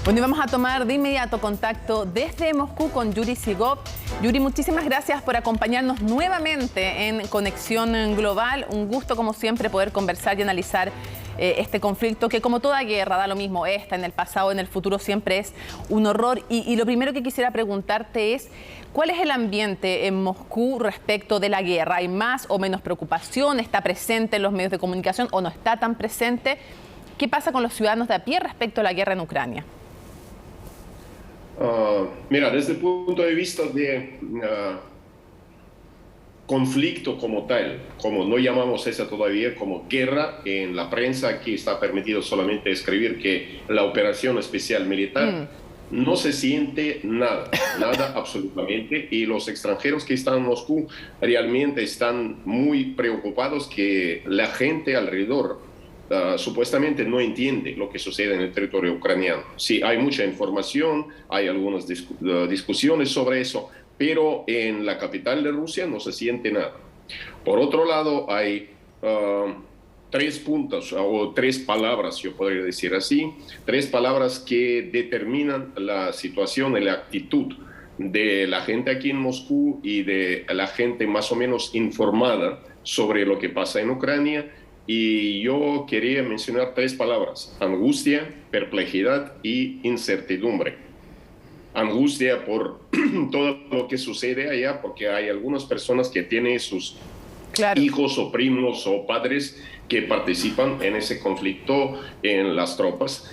Bueno, y vamos a tomar de inmediato contacto desde Moscú con Yuri Sigov. Yuri, muchísimas gracias por acompañarnos nuevamente en Conexión Global. Un gusto, como siempre, poder conversar y analizar este conflicto que, como toda guerra, da lo mismo, esta en el pasado, en el futuro, siempre es un horror. Y lo primero que quisiera preguntarte es, ¿cuál es el ambiente en Moscú respecto de la guerra? ¿Hay más o menos preocupación? ¿Está presente en los medios de comunicación o no está tan presente? ¿Qué pasa con los ciudadanos de a pie respecto a la guerra en Ucrania? Mira, desde el punto de vista de conflicto como tal, como no llamamos esa todavía como guerra, en la prensa aquí está permitido solamente escribir que la operación especial militar no se siente nada absolutamente, y los extranjeros que están en Moscú realmente están muy preocupados que la gente alrededor supuestamente no entiende lo que sucede en el territorio ucraniano. Sí, hay mucha información, hay algunas discusiones sobre eso, pero en la capital de Rusia no se siente nada. Por otro lado, hay 3 puntos o 3 palabras, yo podría decir así, 3 palabras que determinan la situación y la actitud de la gente aquí en Moscú y de la gente más o menos informada sobre lo que pasa en Ucrania. Y yo quería mencionar 3 palabras: angustia, perplejidad y incertidumbre. Angustia por todo lo que sucede allá, porque hay algunas personas que tienen sus hijos o primos o padres que participan en ese conflicto en las tropas.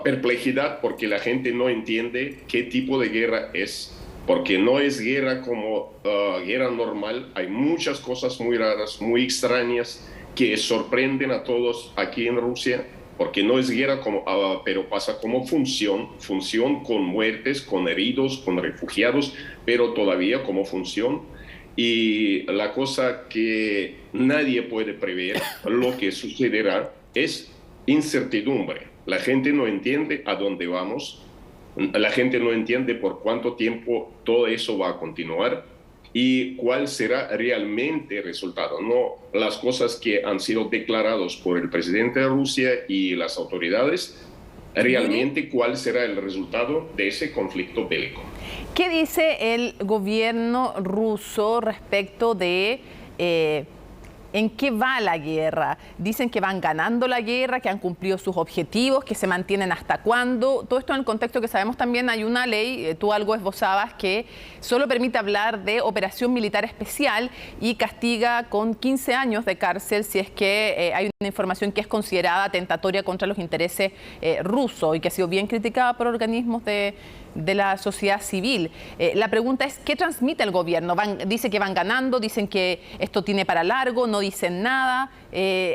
Perplejidad porque la gente no entiende qué tipo de guerra es, porque no es guerra como guerra normal. Hay muchas cosas muy raras, muy extrañas, que sorprenden a todos aquí en Rusia, porque no es guerra, pero pasa como función con muertes, con heridos, con refugiados, pero todavía como función. Y la cosa que nadie puede prever, lo que sucederá, es incertidumbre. La gente no entiende a dónde vamos, la gente no entiende por cuánto tiempo todo eso va a continuar y cuál será realmente el resultado, no las cosas que han sido declaradas por el presidente de Rusia y las autoridades, realmente cuál será el resultado de ese conflicto bélico. ¿Qué dice el gobierno ruso respecto de ¿En qué va la guerra? Dicen que van ganando la guerra, que han cumplido sus objetivos, que se mantienen hasta cuándo. Todo esto en el contexto que sabemos también hay una ley, tú algo esbozabas, que solo permite hablar de operación militar especial y castiga con 15 años de cárcel si es que hay una información que es considerada tentatoria contra los intereses rusos y que ha sido bien criticada por organismos de la sociedad civil. La pregunta es, ¿qué transmite el gobierno? Dice que van ganando, dicen que esto tiene para largo, no dicen nada,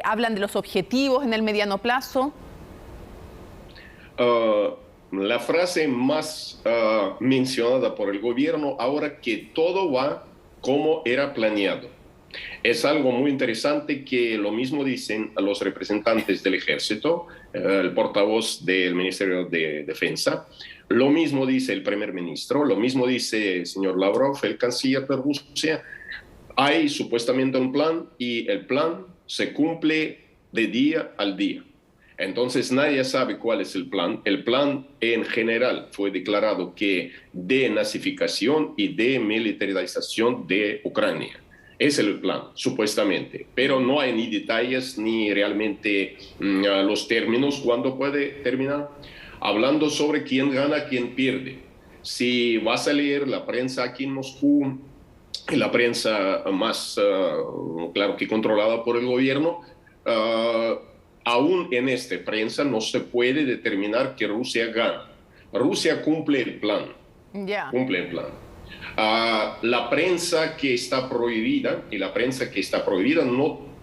hablan de los objetivos en el mediano plazo. La frase más mencionada por el gobierno ahora, que todo va como era planeado. Es algo muy interesante que lo mismo dicen los representantes del ejército, el portavoz del Ministerio de Defensa, lo mismo dice el primer ministro, lo mismo dice el señor Lavrov, el canciller de Rusia. Hay supuestamente un plan y el plan se cumple de día al día. Entonces nadie sabe cuál es el plan. El plan en general fue declarado que de nazificación y de militarización de Ucrania. Es el plan, supuestamente, pero no hay ni detalles ni realmente los términos cuándo puede terminar. Hablando sobre quién gana, quién pierde. Si vas a leer la prensa aquí en Moscú, la prensa más, claro que controlada por el gobierno, aún en esta prensa no se puede determinar que Rusia gana. Rusia cumple el plan. Cumple el plan. La prensa que está prohibida, y la prensa que está prohibida,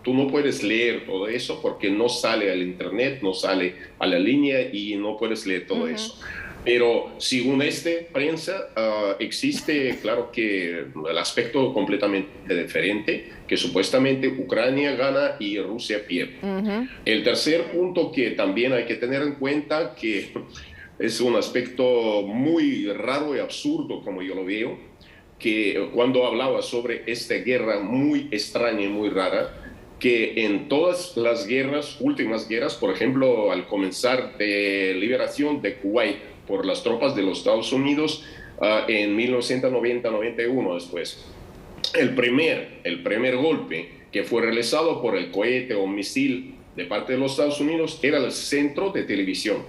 tú no puedes leer todo eso porque no sale al internet, no sale a la línea y no puedes leer todo eso. Pero según esta prensa existe, claro que el aspecto completamente diferente, que supuestamente Ucrania gana y Rusia pierde. El tercer punto que también hay que tener en cuenta, que es un aspecto muy raro y absurdo como yo lo veo, que cuando hablaba sobre esta guerra muy extraña y muy rara, que en todas las guerras, últimas guerras, por ejemplo, al comenzar de liberación de Kuwait por las tropas de los Estados Unidos en 1990-91 después, el primer golpe que fue realizado por el cohete o misil de parte de los Estados Unidos era el centro de televisión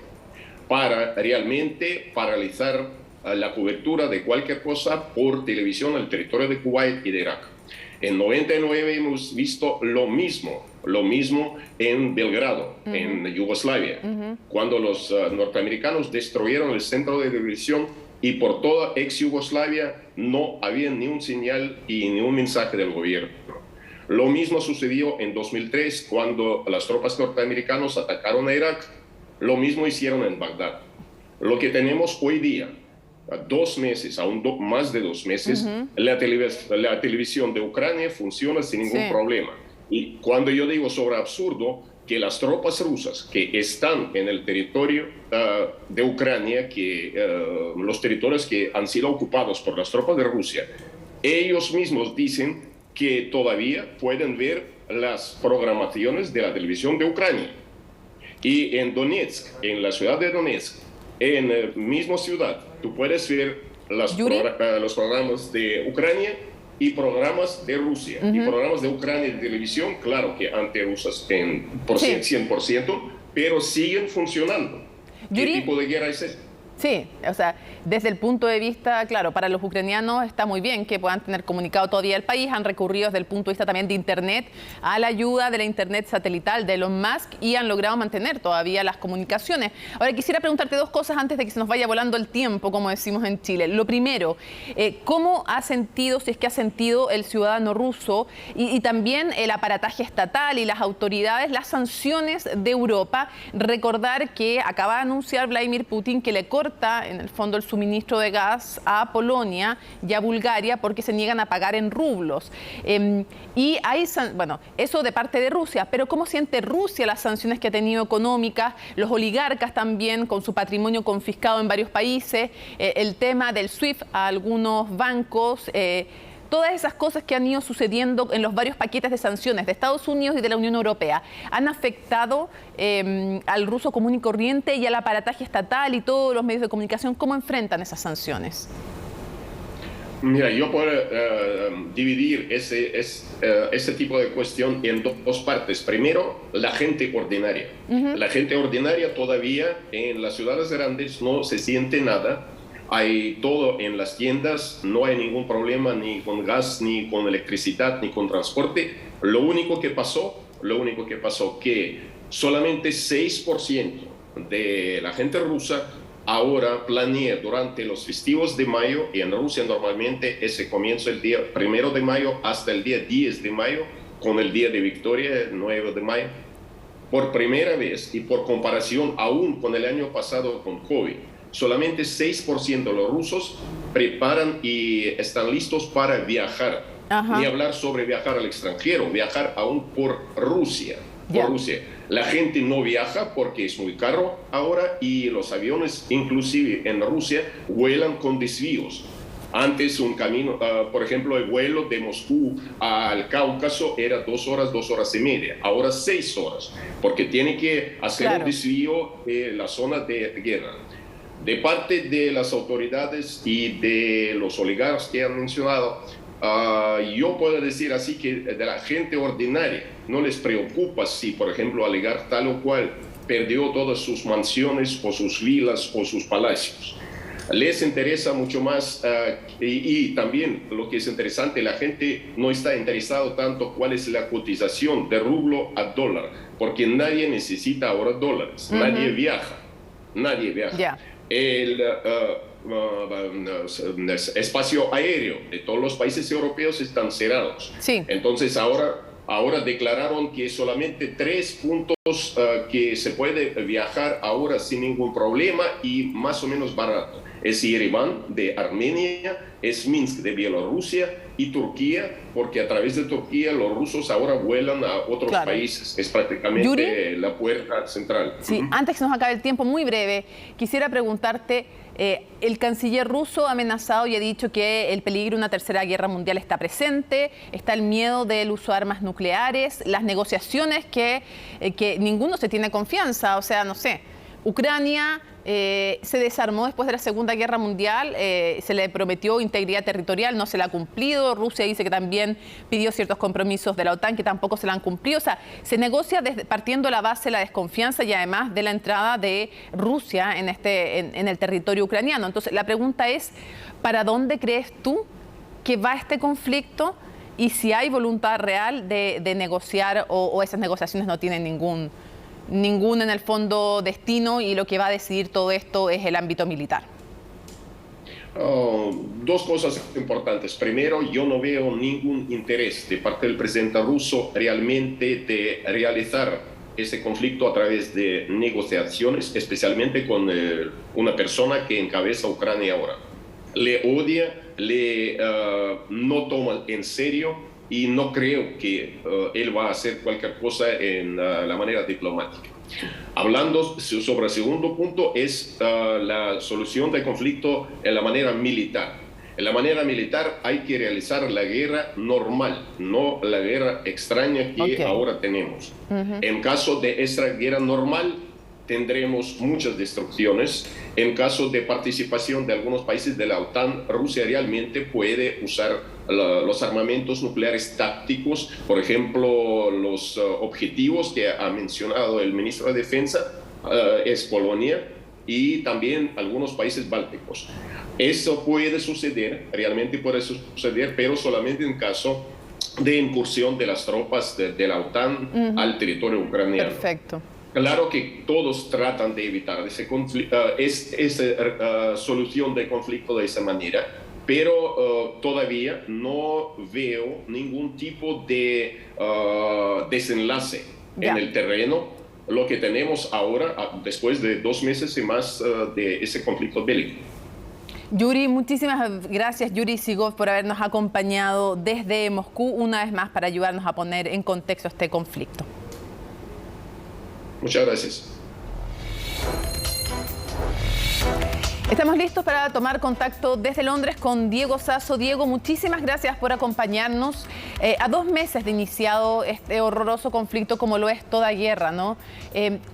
para realmente paralizar la cobertura de cualquier cosa por televisión al territorio de Kuwait y de Irak. En 99 hemos visto lo mismo en Belgrado, en Yugoslavia, cuando los norteamericanos destruyeron el centro de televisión y por toda ex-Yugoslavia no había ni un señal y ni un mensaje del gobierno. Lo mismo sucedió en 2003 cuando las tropas norteamericanas atacaron a Irak. Lo mismo hicieron en Bagdad. Lo que tenemos hoy día, 2 meses, aún más de 2 meses, la televisión de Ucrania funciona sin ningún problema. Y cuando yo digo sobre absurdo, que las tropas rusas que están en el territorio de Ucrania, los territorios que han sido ocupados por las tropas de Rusia, ellos mismos dicen que todavía pueden ver las programaciones de la televisión de Ucrania. Y en Donetsk, en la ciudad de Donetsk, en la misma ciudad, tú puedes ver los programas de Ucrania y programas de Rusia. Y programas de Ucrania de televisión, claro que antirrusas por 100%, pero siguen funcionando. ¿Qué tipo de guerra es esta? Sí, o sea, desde el punto de vista, claro, para los ucranianos está muy bien que puedan tener comunicado todavía el país. Han recurrido desde el punto de vista también de Internet a la ayuda de la Internet satelital de Elon Musk y han logrado mantener todavía las comunicaciones. Ahora, quisiera preguntarte 2 cosas antes de que se nos vaya volando el tiempo, como decimos en Chile. Lo primero, ¿cómo ha sentido, si es que ha sentido el ciudadano ruso y también el aparataje estatal y las autoridades, las sanciones de Europa? Recordar que acaba de anunciar Vladimir Putin que le corta en el fondo el suministro de gas a Polonia y a Bulgaria porque se niegan a pagar en rublos. Y hay, bueno, eso de parte de Rusia, pero ¿cómo siente Rusia las sanciones que ha tenido económicas, los oligarcas también con su patrimonio confiscado en varios países, el tema del SWIFT a algunos bancos, todas esas cosas que han ido sucediendo en los varios paquetes de sanciones de Estados Unidos y de la Unión Europea, ¿han afectado al ruso común y corriente y al aparataje estatal y todos los medios de comunicación? ¿Cómo enfrentan esas sanciones? Mira, yo puedo dividir ese tipo de cuestión en dos partes. Primero, la gente ordinaria. La gente ordinaria todavía en las ciudades grandes no se siente nada. Hay todo en las tiendas, no hay ningún problema ni con gas, ni con electricidad, ni con transporte. Lo único que pasó que solamente 6% de la gente rusa ahora planea durante los festivos de mayo, y en Rusia normalmente ese comienza el día 1 de mayo hasta el día 10 de mayo, con el día de victoria, el 9 de mayo, por primera vez y por comparación aún con el año pasado con COVID, solamente 6% de los rusos preparan y están listos para viajar. Ni hablar sobre viajar al extranjero, viajar aún por Rusia. Rusia. La gente no viaja porque es muy caro ahora, y los aviones, inclusive en Rusia, vuelan con desvíos. Antes un camino, por ejemplo, el vuelo de Moscú al Cáucaso era 2 horas, 2 horas y media. Ahora 6 horas, porque tiene que hacer un desvío de la zona de guerra. De parte de las autoridades y de los oligarcas que han mencionado, yo puedo decir así que de la gente ordinaria no les preocupa si, por ejemplo, oligarca tal o cual perdió todas sus mansiones o sus vilas o sus palacios. Les interesa mucho más, y también lo que es interesante, la gente no está interesado tanto cuál es la cotización de rublo a dólar, porque nadie necesita ahora dólares, nadie viaja. El espacio aéreo de todos los países europeos están cerrados. Entonces ahora declararon que solamente 3 puntos que se puede viajar ahora sin ningún problema y más o menos barato. Es Yerevan de Armenia, es Minsk de Bielorrusia y Turquía, porque a través de Turquía los rusos ahora vuelan a otros países. Es prácticamente Yuri, la puerta central. Sí, antes que nos acabe el tiempo, muy breve, quisiera preguntarte, el canciller ruso ha amenazado y ha dicho que el peligro de una tercera guerra mundial está presente, está el miedo del uso de armas nucleares, las negociaciones que ninguno se tiene confianza, o sea, no sé, Ucrania se desarmó después de la Segunda Guerra Mundial, se le prometió integridad territorial, no se la ha cumplido. Rusia dice que también pidió ciertos compromisos de la OTAN que tampoco se la han cumplido. O sea, se negocia partiendo de la base de la desconfianza y además de la entrada de Rusia en el territorio ucraniano. Entonces, la pregunta es, ¿para dónde crees tú que va este conflicto? Y si hay voluntad real de negociar o esas negociaciones no tienen ningún en el fondo destino y lo que va a decidir todo esto es el ámbito militar. Dos cosas importantes. Primero, yo no veo ningún interés de parte del presidente ruso realmente de realizar ese conflicto a través de negociaciones, especialmente con una persona que encabeza Ucrania ahora. Le odia, no toma en serio, y no creo que él va a hacer cualquier cosa en la manera diplomática. Hablando sobre el segundo punto, es la solución del conflicto en la manera militar. En la manera militar hay que realizar la guerra normal, no la guerra extraña que ahora tenemos. En caso de esta guerra normal, tendremos muchas destrucciones. En caso de participación de algunos países de la OTAN, Rusia realmente puede usar los armamentos nucleares tácticos, por ejemplo, los objetivos que ha mencionado el ministro de Defensa, es Polonia y también algunos países bálticos. Eso puede suceder, realmente puede suceder, pero solamente en caso de incursión de las tropas de la OTAN al territorio ucraniano. Perfecto. Claro que todos tratan de evitar esa solución del conflicto de esa manera, pero todavía no veo ningún tipo de desenlace en el terreno. Lo que tenemos ahora, después de 2 meses y más de ese conflicto bélico. Yuri, muchísimas gracias, Yuri Sigov, por habernos acompañado desde Moscú una vez más para ayudarnos a poner en contexto este conflicto. Muchas gracias. Estamos listos para tomar contacto desde Londres con Diego Sasso. Diego, muchísimas gracias por acompañarnos. A 2 meses de iniciado este horroroso conflicto, como lo es toda guerra, ¿no?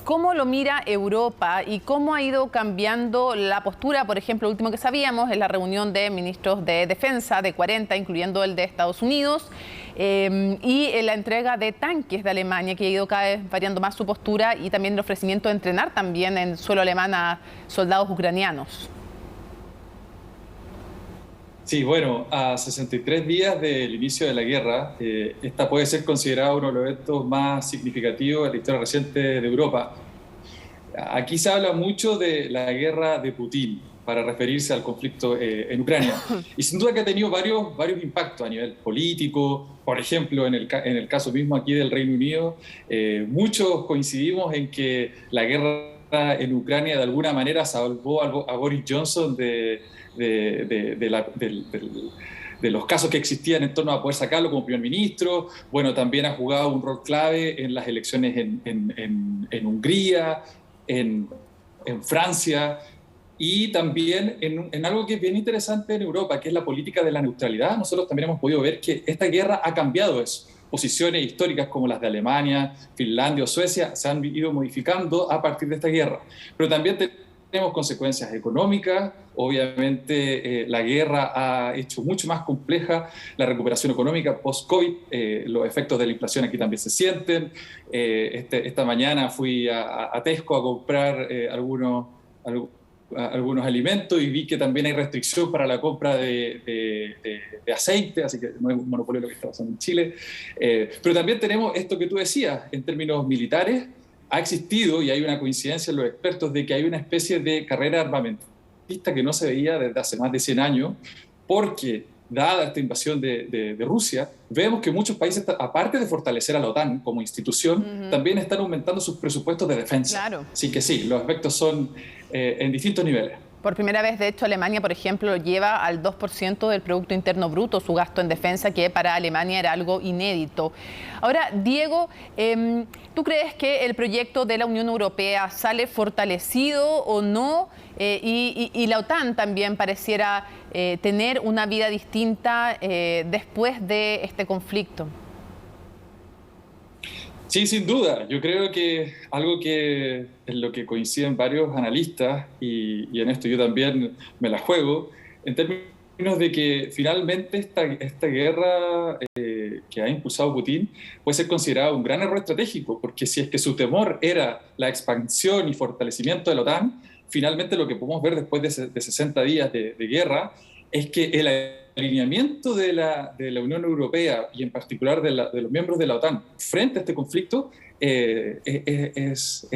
¿Cómo lo mira Europa y cómo ha ido cambiando la postura? Por ejemplo, lo último que sabíamos es la reunión de ministros de defensa, de 40, incluyendo el de Estados Unidos, y la entrega de tanques de Alemania, que ha ido cada vez variando más su postura, y también el ofrecimiento de entrenar también en suelo alemán a soldados ucranianos. Sí, bueno, a 63 días del inicio de la guerra, esta puede ser considerada uno de los eventos más significativos de la historia reciente de Europa. Aquí se habla mucho de la guerra de Putin para referirse al conflicto en Ucrania. Y sin duda que ha tenido varios impactos a nivel político. Por ejemplo, en el caso mismo aquí del Reino Unido, muchos coincidimos en que la guerra en Ucrania de alguna manera salvó a Boris Johnson de los casos que existían en torno a poder sacarlo como primer ministro. Bueno, también ha jugado un rol clave en las elecciones en Hungría, en Francia, y también en algo que es bien interesante en Europa, que es la política de la neutralidad. Nosotros también hemos podido ver que esta guerra ha cambiado eso. Posiciones históricas como las de Alemania, Finlandia o Suecia se han ido modificando a partir de esta guerra. Pero también tenemos consecuencias económicas. Obviamente la guerra ha hecho mucho más compleja la recuperación económica post-COVID. Los efectos de la inflación aquí también se sienten. Esta mañana fui a Tesco a comprar algunos alimentos y vi que también hay restricción para la compra de aceite, así que no es un monopolio lo que está pasando en Chile. Pero también tenemos esto que tú decías, en términos militares, ha existido, y hay una coincidencia en los expertos, de que hay una especie de carrera armamentista que no se veía desde hace más de 100 años, porque dada esta invasión de Rusia, vemos que muchos países, aparte de fortalecer a la OTAN como institución, también están aumentando sus presupuestos de defensa. Claro. Así que sí, los efectos son en distintos niveles. Por primera vez, de hecho, Alemania, por ejemplo, lleva al 2% del Producto Interno Bruto su gasto en defensa, que para Alemania era algo inédito. Ahora, Diego, ¿tú crees que el proyecto de la Unión Europea sale fortalecido o no? Y la OTAN también pareciera tener una vida distinta después de este conflicto. Sí, sin duda. Yo creo que algo que en lo que coinciden varios analistas, y en esto yo también me la juego, en términos de que finalmente esta guerra que ha impulsado Putin puede ser considerada un gran error estratégico, porque si es que su temor era la expansión y fortalecimiento de la OTAN, finalmente lo que podemos ver después de 60 días de guerra es que el alineamiento de la Unión Europea y en particular de los miembros de la OTAN frente a este conflicto es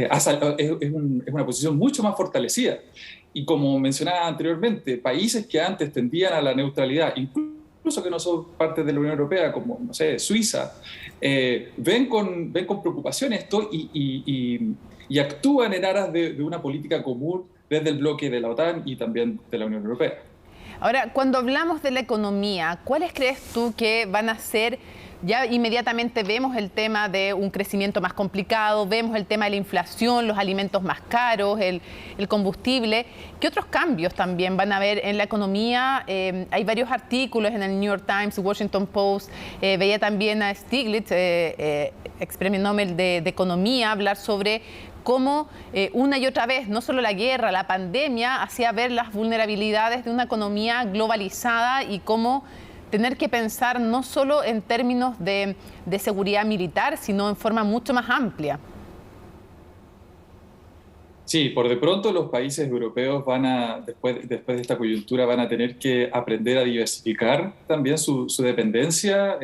una posición mucho más fortalecida. Y como mencionaba anteriormente, países que antes tendían a la neutralidad, incluso que no son parte de la Unión Europea, como, no sé, Suiza, ven con preocupación esto y actúan en aras de una política común desde el bloque de la OTAN y también de la Unión Europea. Ahora, cuando hablamos de la economía, ¿cuáles crees tú que van a ser? Ya inmediatamente vemos el tema de un crecimiento más complicado, vemos el tema de la inflación, los alimentos más caros, el combustible. ¿Qué otros cambios también van a haber en la economía? Hay varios artículos en el New York Times, Washington Post. Veía también a Stiglitz, ex premio Nobel de Economía, hablar sobre cómo una y otra vez, no solo la guerra, la pandemia, hacía ver las vulnerabilidades de una economía globalizada y cómo tener que pensar no solo en términos de seguridad militar, sino en forma mucho más amplia. Sí, por de pronto los países europeos después de esta coyuntura, van a tener que aprender a diversificar también su dependencia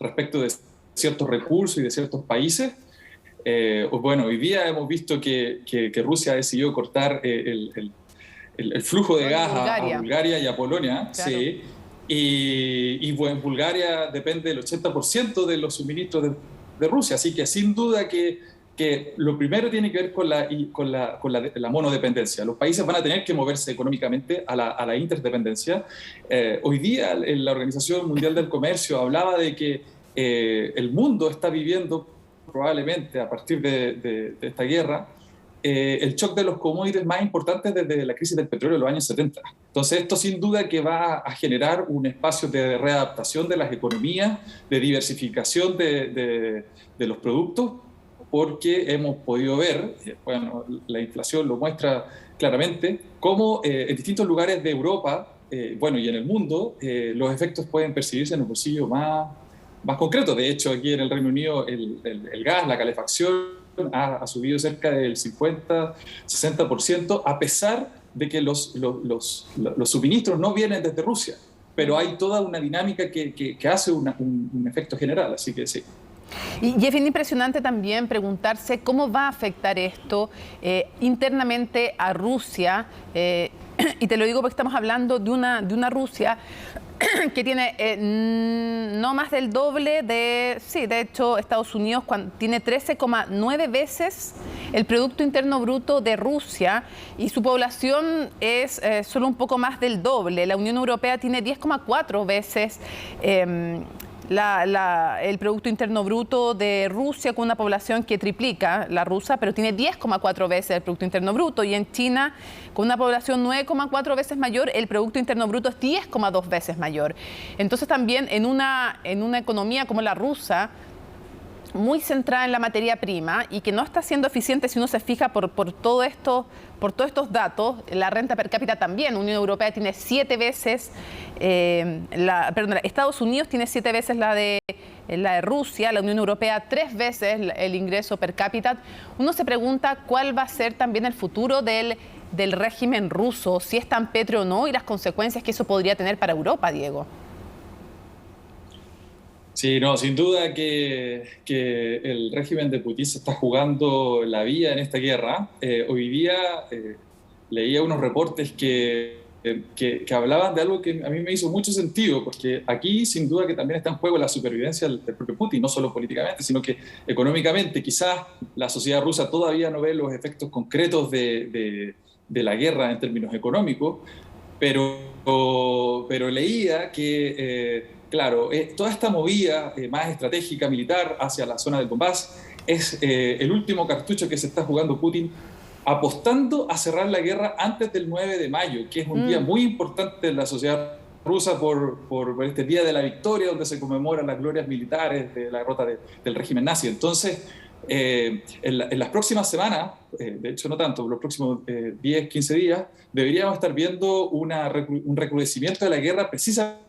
respecto de ciertos recursos y de ciertos países. Bueno, hoy día hemos visto que Rusia ha decidido cortar el flujo de gas a Bulgaria y a Polonia. Claro. Sí. Y bueno, Bulgaria depende del 80% de los suministros de Rusia, así que sin duda que lo primero tiene que ver con la monodependencia. Los países van a tener que moverse económicamente a la interdependencia. Hoy día la Organización Mundial del Comercio hablaba de que el mundo está viviendo probablemente a partir de esta guerra el shock de los commodities más importantes desde la crisis del petróleo de los años 70. Entonces esto sin duda que va a generar un espacio de readaptación de las economías, de diversificación de los productos, porque hemos podido ver, bueno, la inflación lo muestra claramente, cómo en distintos lugares de Europa, bueno, y en el mundo, los efectos pueden percibirse en el bolsillo más concretos. De hecho, aquí en el Reino Unido el gas, la calefacción ha subido cerca del 50-60%, a pesar de que los suministros no vienen desde Rusia. Pero hay toda una dinámica que hace un efecto general, así que sí. Y es bien impresionante también preguntarse cómo va a afectar esto internamente a Rusia. Y te lo digo porque estamos hablando de una Rusia que tiene no más del doble de hecho, Estados Unidos tiene 13,9 veces el Producto Interno Bruto de Rusia y su población es solo un poco más del doble. La Unión Europea tiene 10,4 veces el Producto Interno Bruto de Rusia, con una población que triplica la rusa, pero tiene 10,4 veces el Producto Interno Bruto. Y en China, con una población 9,4 veces mayor, el Producto Interno Bruto es 10,2 veces mayor. Entonces también en una economía como la rusa, muy centrada en la materia prima y que no está siendo eficiente si uno se fija por todos estos datos. La renta per cápita también. La Unión Europea tiene 7 veces, Estados Unidos tiene 7 veces la de Rusia, la Unión Europea 3 veces el ingreso per cápita. Uno se pregunta cuál va a ser también el futuro del régimen ruso, si es tan pétreo o no, y las consecuencias que eso podría tener para Europa, Diego. Sí, no, sin duda que el régimen de Putin se está jugando la vida en esta guerra. Hoy día leía unos reportes que hablaban de algo que a mí me hizo mucho sentido, porque aquí sin duda que también está en juego la supervivencia del propio Putin, no solo políticamente, sino que económicamente. Quizás la sociedad rusa todavía no ve los efectos concretos de la guerra en términos económicos, pero leía que... Claro, toda esta movida más estratégica militar hacia la zona del Donbass es el último cartucho que se está jugando Putin, apostando a cerrar la guerra antes del 9 de mayo, que es un día muy importante en la sociedad rusa por este Día de la Victoria, donde se conmemoran las glorias militares de la derrota del régimen nazi. Entonces, en las próximas semanas, de hecho no tanto, los próximos 10, 15 días, deberíamos estar viendo un recrudecimiento de la guerra precisamente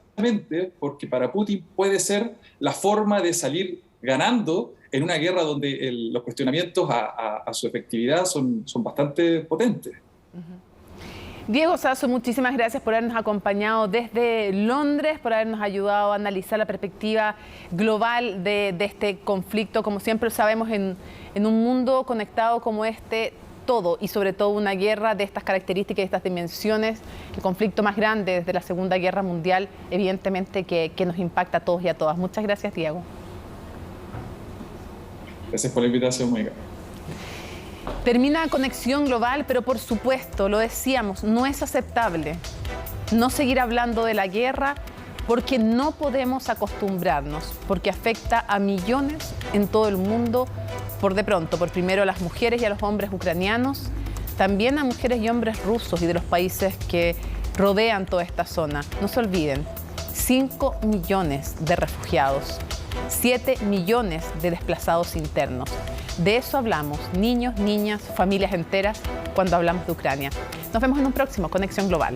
porque para Putin puede ser la forma de salir ganando en una guerra donde los cuestionamientos a su efectividad son bastante potentes. Diego Sasso, muchísimas gracias por habernos acompañado desde Londres, por habernos ayudado a analizar la perspectiva global de este conflicto. Como siempre sabemos, en un mundo conectado como este, todo, y sobre todo una guerra de estas características y de estas dimensiones, el conflicto más grande desde la Segunda Guerra Mundial, evidentemente que nos impacta a todos y a todas. Muchas gracias, Diego. Gracias por la invitación, Mónica. Termina Conexión Global, pero por supuesto, lo decíamos, no es aceptable no seguir hablando de la guerra, porque no podemos acostumbrarnos, porque afecta a millones en todo el mundo, por primero a las mujeres y a los hombres ucranianos, también a mujeres y hombres rusos y de los países que rodean toda esta zona. No se olviden, 5 millones de refugiados, 7 millones de desplazados internos. De eso hablamos, niños, niñas, familias enteras, cuando hablamos de Ucrania. Nos vemos en un próximo Conexión Global.